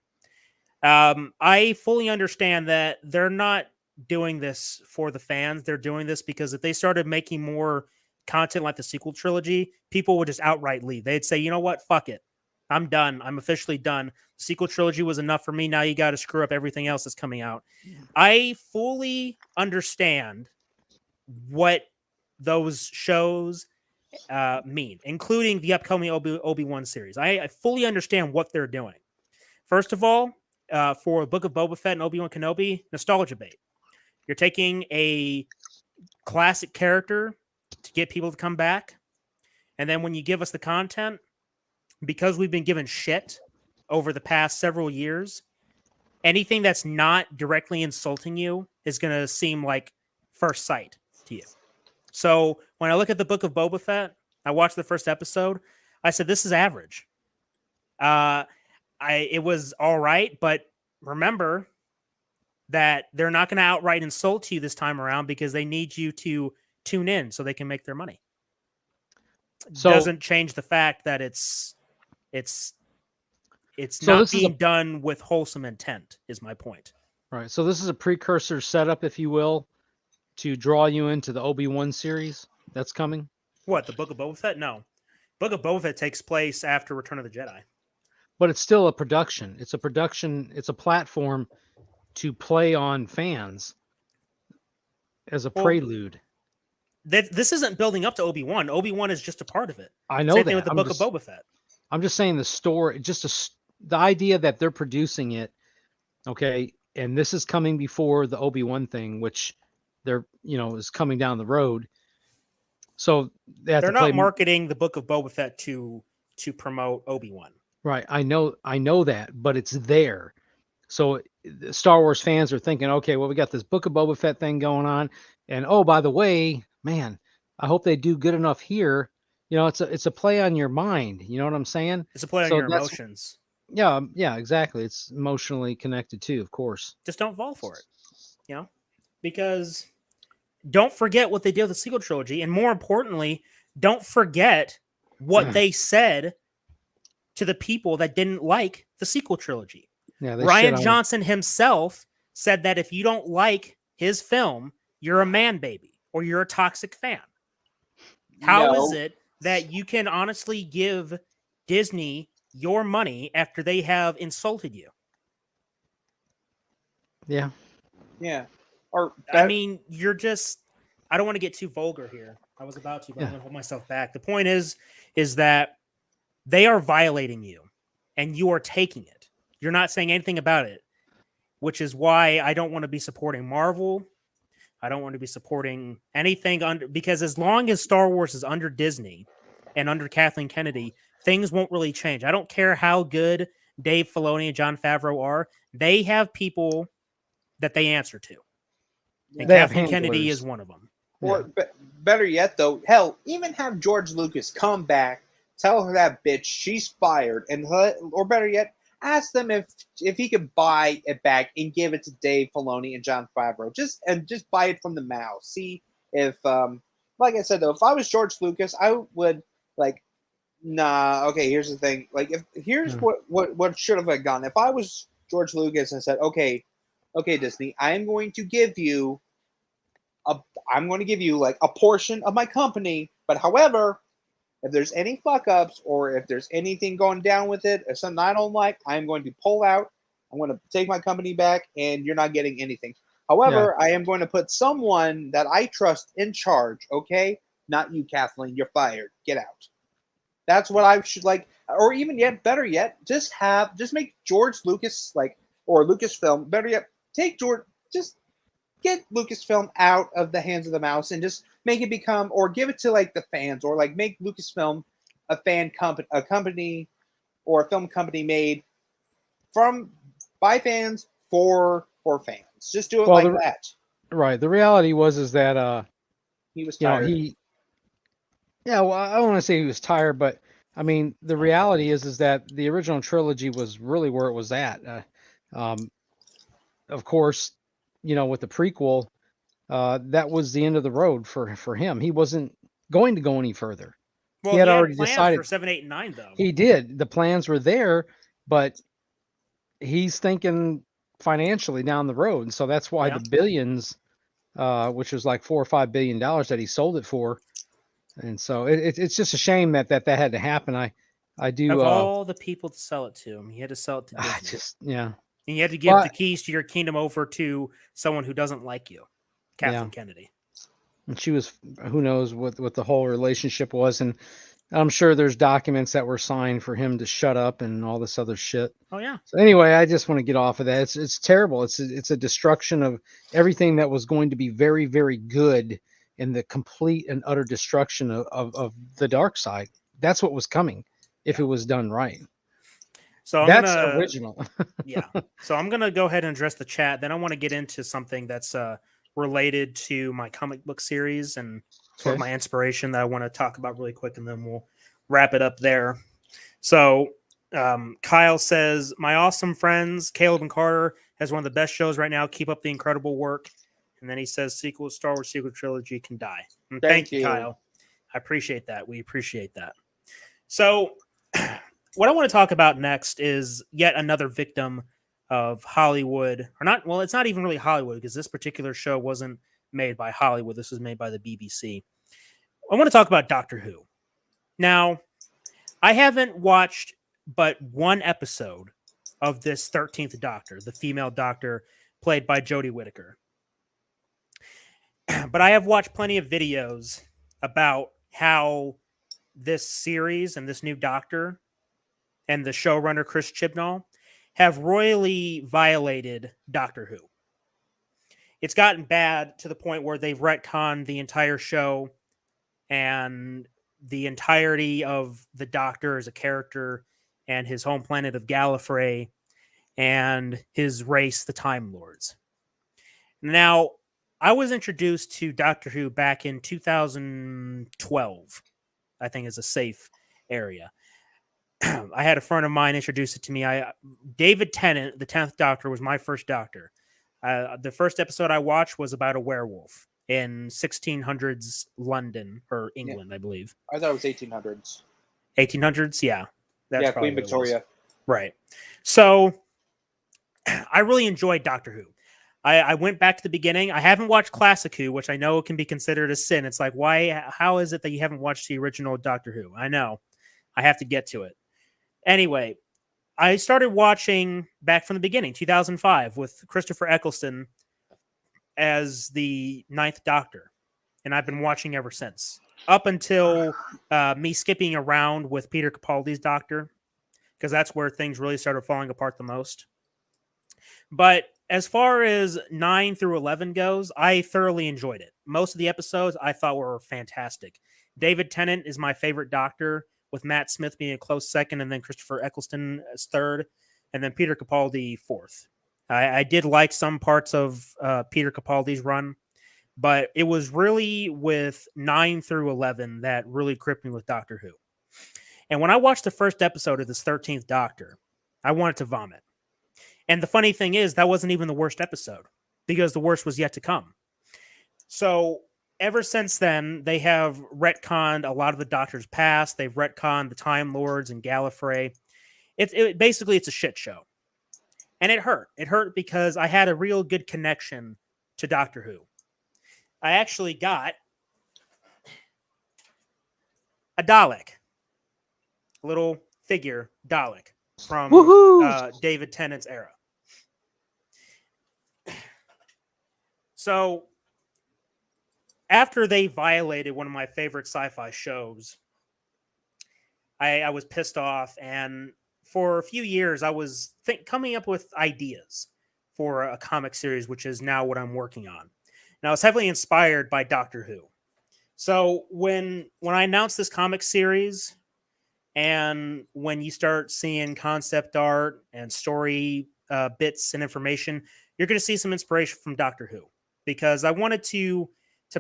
I fully understand that they're not doing this for the fans. They're doing this because if they started making more content like the sequel trilogy, people would just outright leave. They'd say, you know what, fuck it, I'm done. I'm officially done. The sequel trilogy was enough for me. Now you got to screw up everything else that's coming out. I fully understand what those shows mean, including the upcoming Obi-Wan series. I fully understand what they're doing. First of all, for Book of Boba Fett and Obi-Wan Kenobi, nostalgia bait. You're taking a classic character to get people to come back. And then when you give us the content, because we've been given shit over the past several years, anything that's not directly insulting you is going to seem like first sight to you. So when I look at the Book of Boba Fett, I watched the first episode. I said, this is average. It was all right, but remember that they're not going to outright insult you this time around because they need you to tune in so they can make their money. So Doesn't change the fact that it's So not this is a being done with wholesome intent, is my point. right. So this is a precursor setup, if you will, to draw you into the Obi-Wan series that's coming. What, the Book of Boba Fett? No. Book of Boba Fett takes place after Return of the Jedi. But it's still a production. It's a production. It's a platform to play on fans as a Well, prelude. This isn't building up to Obi-Wan. Obi-Wan is just a part of it. I know Same that. thing with the Book of Boba Fett. I'm just saying the story, the idea that they're producing it, okay, and this is coming before the Obi-Wan thing, which they're, is coming down the road. So they They're not marketing the Book of Boba Fett to promote Obi-Wan. Right. I know that, but it's there. So Star Wars fans are thinking, okay, well, we got this Book of Boba Fett thing going on. And oh, by the way, man, I hope they do good enough here. It's a play on your mind. You know what I'm saying? It's a play on your emotions. Yeah, exactly. It's emotionally connected too, of course. Just don't fall for it, because don't forget what they did with the sequel trilogy. And more importantly, don't forget what they said to the people that didn't like the sequel trilogy. Yeah, Rian Johnson himself said that if you don't like his film, you're a man baby or you're a toxic fan. How is it that you can honestly give Disney your money after they have insulted you? Yeah. Yeah. I mean, you're just, I don't want to get too vulgar here. I was about to, but I'm going to hold myself back. The point is that they are violating you and you are taking it. You're not saying anything about it, which is why I don't want to be supporting Marvel. I don't want to be supporting anything because as long as Star Wars is under Disney and under Kathleen Kennedy, things won't really change. I don't care how good Dave Filoni and Jon Favreau are. They have people that they answer to. And Kathleen Kennedy is one of them. Or better yet, though, hell, even have George Lucas come back, tell her that bitch she's fired, or better yet, ask them if he could buy it back and give it to Dave Filoni and Jon Favreau. Just buy it from the mouth. See if, like I said though, if I was George Lucas, I would nah. Okay, here's the thing. Here's what should have gone. If I was George Lucas and said, okay, Disney, I'm going to give you a portion of my company, but however, if there's any fuck ups or if there's anything going down with it, if something I don't like, I'm going to pull out. I'm going to take my company back, and you're not getting anything. However, I am going to put someone that I trust in charge. Okay, not you, Kathleen. You're fired. Get out. That's what I should like. Or even yet, better yet, just make George Lucas or Lucasfilm. Better yet, get Lucasfilm out of the hands of the mouse and just make it become, or give it to the fans, or make Lucasfilm a company or a film company made by fans for fans. Just do it that. Right. The reality is that he was tired. Well, I don't want to say he was tired, but I mean the reality is that the original trilogy was really where it was at. Of course, with the prequel, that was the end of the road for him. He wasn't going to go any further. Well, he had already decided for 7, 8, and 9, though. He did. The plans were there, but he's thinking financially down the road, and so that's why the billions, which was like $4 or $5 billion that he sold it for, and so it's just a shame that had to happen. I do. Of all the people to sell it to, he had to sell it to Disney. And you had to give the keys to your kingdom over to someone who doesn't like you, Kathleen Kennedy. And she was, who knows what the whole relationship was, and I'm sure there's documents that were signed for him to shut up and all this other shit. Oh yeah. So anyway, I just want to get off of that. It's terrible. It's a destruction of everything that was going to be very, very good, in the complete and utter destruction of the dark side. That's what was coming if it was done right. So that's original. So I'm gonna go ahead and address the chat. Then I want to get into something that's related to my comic book series and sort of my inspiration that I want to talk about really quick, and then we'll wrap it up there. So Kyle says, my awesome friends, Caleb and Carter, has one of the best shows right now. Keep up the incredible work. And then he says, sequel, Star Wars sequel trilogy can die. And Thank thank you, you. Kyle. I appreciate that. We appreciate that. So, what I want to talk about next is yet another victim of Hollywood, or not. Well, it's not even really Hollywood because this particular show wasn't made by Hollywood. This was made by the BBC. I want to talk about Doctor Who. Now, I haven't watched but one episode of this 13th Doctor, the female Doctor played by Jodie Whittaker. But I have watched plenty of videos about how this series and this new Doctor and the showrunner Chris Chibnall have royally violated Doctor Who. It's gotten bad to the point where they've retconned the entire show and the entirety of the Doctor as a character and his home planet of Gallifrey and his race, the Time Lords. Now, I was introduced to Doctor Who back in 2012, I think is a safe area. I had a friend of mine introduce it to me. David Tennant, the 10th Doctor, was my first Doctor. The first episode I watched was about a werewolf in 1600s London or England, I believe. I thought it was 1800s. 1800s, yeah. That's Queen Victoria. Right. So I really enjoyed Doctor Who. I went back to the beginning. I haven't watched Classic Who, which I know can be considered a sin. It's like, how is it that you haven't watched the original Doctor Who? I know. I have to get to it. Anyway, I started watching back from the beginning, 2005, with Christopher Eccleston as the 9th Doctor. And I've been watching ever since. Up until me skipping around with Peter Capaldi's Doctor, because that's where things really started falling apart the most. But as far as 9 through 11 goes, I thoroughly enjoyed it. Most of the episodes I thought were fantastic. David Tennant is my favorite Doctor, with Matt Smith being a close second, and then Christopher Eccleston as third, and then Peter Capaldi fourth. I did like some parts of Peter Capaldi's run, but it was really with 9 through 11 that really gripped me with Doctor Who. And when I watched the first episode of this 13th Doctor, I wanted to vomit. And the funny thing is, that wasn't even the worst episode, because the worst was yet to come. So ever since then, they have retconned a lot of the Doctor's past. They've retconned the Time Lords and Gallifrey. Basically, it's a shit show. And it hurt. It hurt because I had a real good connection to Doctor Who. I actually got a Dalek. A little figure Dalek from David Tennant's era. So, after they violated one of my favorite sci-fi shows, I was pissed off, and for a few years I was coming up with ideas for a comic series, which is now what I'm working on. Now, it's heavily inspired by Doctor Who. So when I announced this comic series, and when you start seeing concept art and story bits and information, you're going to see some inspiration from Doctor Who, because I wanted to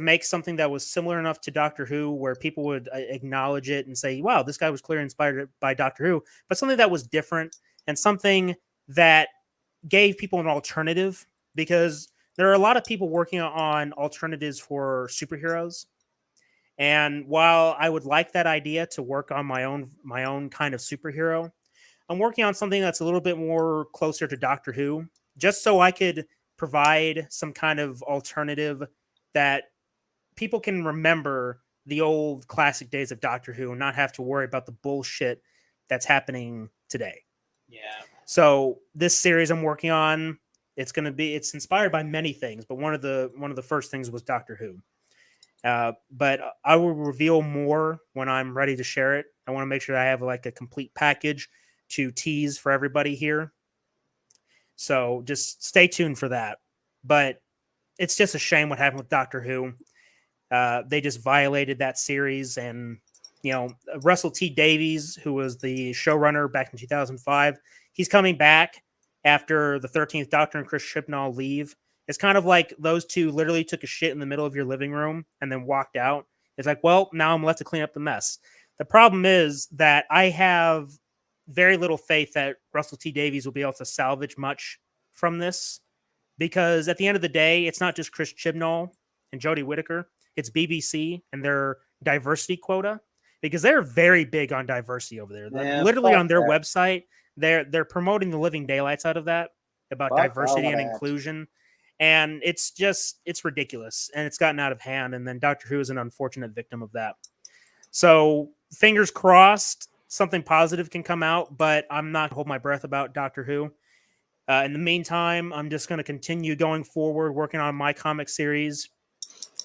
make something that was similar enough to Doctor Who where people would acknowledge it and say, wow, this guy was clearly inspired by Doctor Who, but something that was different and something that gave people an alternative, because there are a lot of people working on alternatives for superheroes. And while I would like that idea to work on my own kind of superhero, I'm working on something that's a little bit more closer to Doctor Who, just so I could provide some kind of alternative that people can remember the old classic days of Doctor Who and not have to worry about the bullshit that's happening today. Yeah. So this series I'm working on, it's inspired by many things, but one of the first things was Doctor Who. But I will reveal more when I'm ready to share it. I want to make sure I have like a complete package to tease for everybody here. So just stay tuned for that. But it's just a shame what happened with Doctor Who. They just violated that series, and Russell T Davies, who was the showrunner back in 2005, he's coming back after the 13th Doctor and Chris Chibnall leave. It's kind of like those two literally took a shit in the middle of your living room and then walked out. It's like, well, now I'm left to clean up the mess. The problem is that I have very little faith that Russell T Davies will be able to salvage much from this. because at the end of the day, it's not just Chris Chibnall and Jodie Whittaker. It's BBC and their diversity quota, because they're very big on diversity over there. Man, Literally fuck on their that. website, they're promoting the living daylights out of that about Fuck diversity all and that. inclusion. And it's ridiculous, and it's gotten out of hand. And then Doctor Who is an unfortunate victim of that. So fingers crossed, something positive can come out, but I'm not hold my breath about Doctor Who. In the meantime, I'm just going to continue going forward, working on my comic series.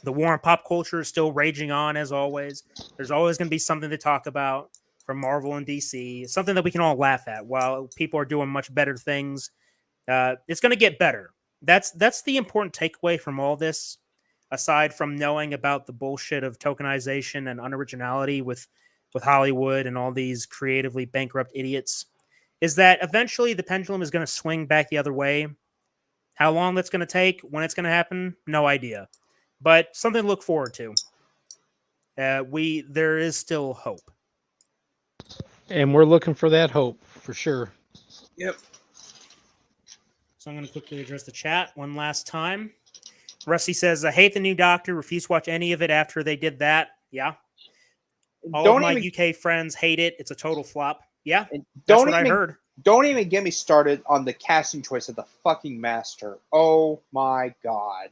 The war on pop culture is still raging on, as always. There's always going to be something to talk about from Marvel and DC, something that we can all laugh at while people are doing much better things. It's going to get better. That's the important takeaway from all this, aside from knowing about the bullshit of tokenization and unoriginality with Hollywood and all these creatively bankrupt idiots, is that eventually the pendulum is going to swing back the other way. How long that's going to take, when it's going to happen, no idea. But something to look forward to. There is still hope. And we're looking for that hope for sure. Yep. So I'm going to quickly address the chat one last time. Rusty says, I hate the new Doctor. Refuse to watch any of it after they did that. Yeah. All of my UK friends hate it. It's a total flop. Yeah. That's what I heard. Don't even get me started on the casting choice of the fucking Master. Oh my god.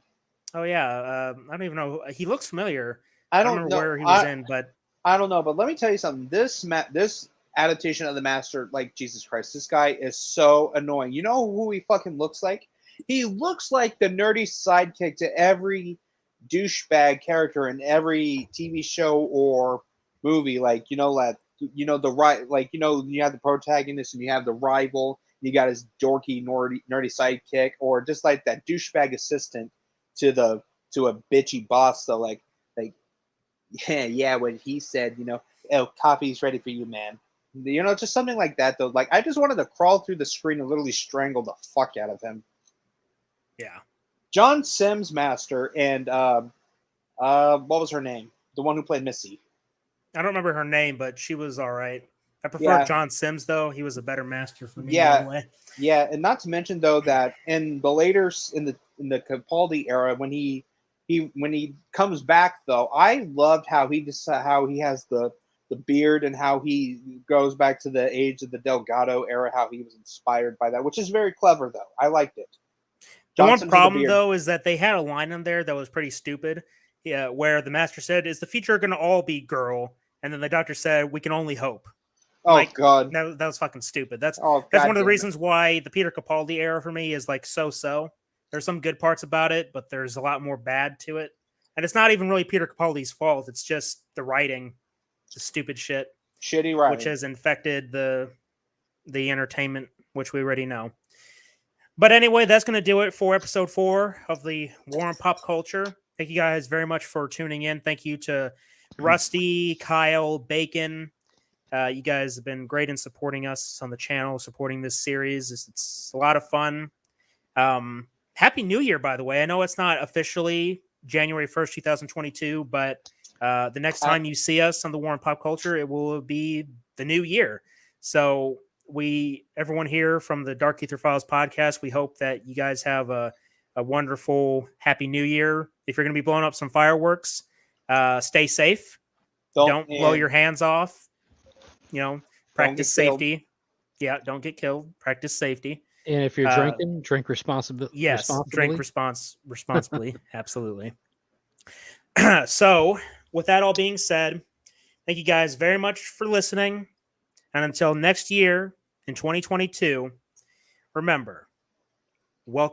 Oh yeah. I don't even know. He looks familiar. I don't remember know where he was in, but I don't know. But let me tell you something. This adaptation of the Master, like, Jesus Christ, this guy is so annoying. You know who he fucking looks like? He looks like the nerdy sidekick to every douchebag character in every TV show or movie. Like, you know, you have the protagonist and you have the rival. You got his dorky, nerdy sidekick, or just like that douchebag assistant to a bitchy boss. So like, yeah, when he said, oh, coffee's ready for you, man. Just something like that, though. Like, I just wanted to crawl through the screen and literally strangle the fuck out of him. yeah. John Sims Master and what was her name? The one who played Missy. I don't remember her name, but she was all right. I prefer John Sims, though. He was a better Master for me. Yeah, anyway. Yeah, and not to mention though that in the Capaldi era, when he comes back though, I loved how he has the beard and how he goes back to the age of the Delgado era, how he was inspired by that, which is very clever though. I liked it. The one problem though is that they had a line in there that was pretty stupid. Yeah, where the Master said, "Is the future going to all be girl?" And then the Doctor said, "We can only hope." Oh god, that was fucking stupid. That's one of the reasons why the Peter Capaldi era for me is like so. There's some good parts about it, but there's a lot more bad to it. And it's not even really Peter Capaldi's fault. It's just the writing, the stupid shitty writing, which has infected the entertainment, which we already know. But anyway, that's going to do it for episode 4 of the War on Pop Culture. Thank you guys very much for tuning in. Thank you to Rusty, Kyle, Bacon. You guys have been great in supporting us on the channel, supporting this series. It's a lot of fun. Happy New Year, by the way. I know it's not officially January 1st, 2022, but the next time you see us on the War on Pop Culture, it will be the new year. So everyone here from the Dark Ether Files podcast, we hope that you guys have a wonderful, happy New Year. If you're going to be blowing up some fireworks, stay safe. Don't blow your hands off. Practice safety. Yeah, don't get killed. Practice safety. And if you're drinking, drink responsibly. Yes, drink responsibly. Absolutely. So, with that all being said, thank you guys very much for listening. And until next year in 2022, remember, welcome.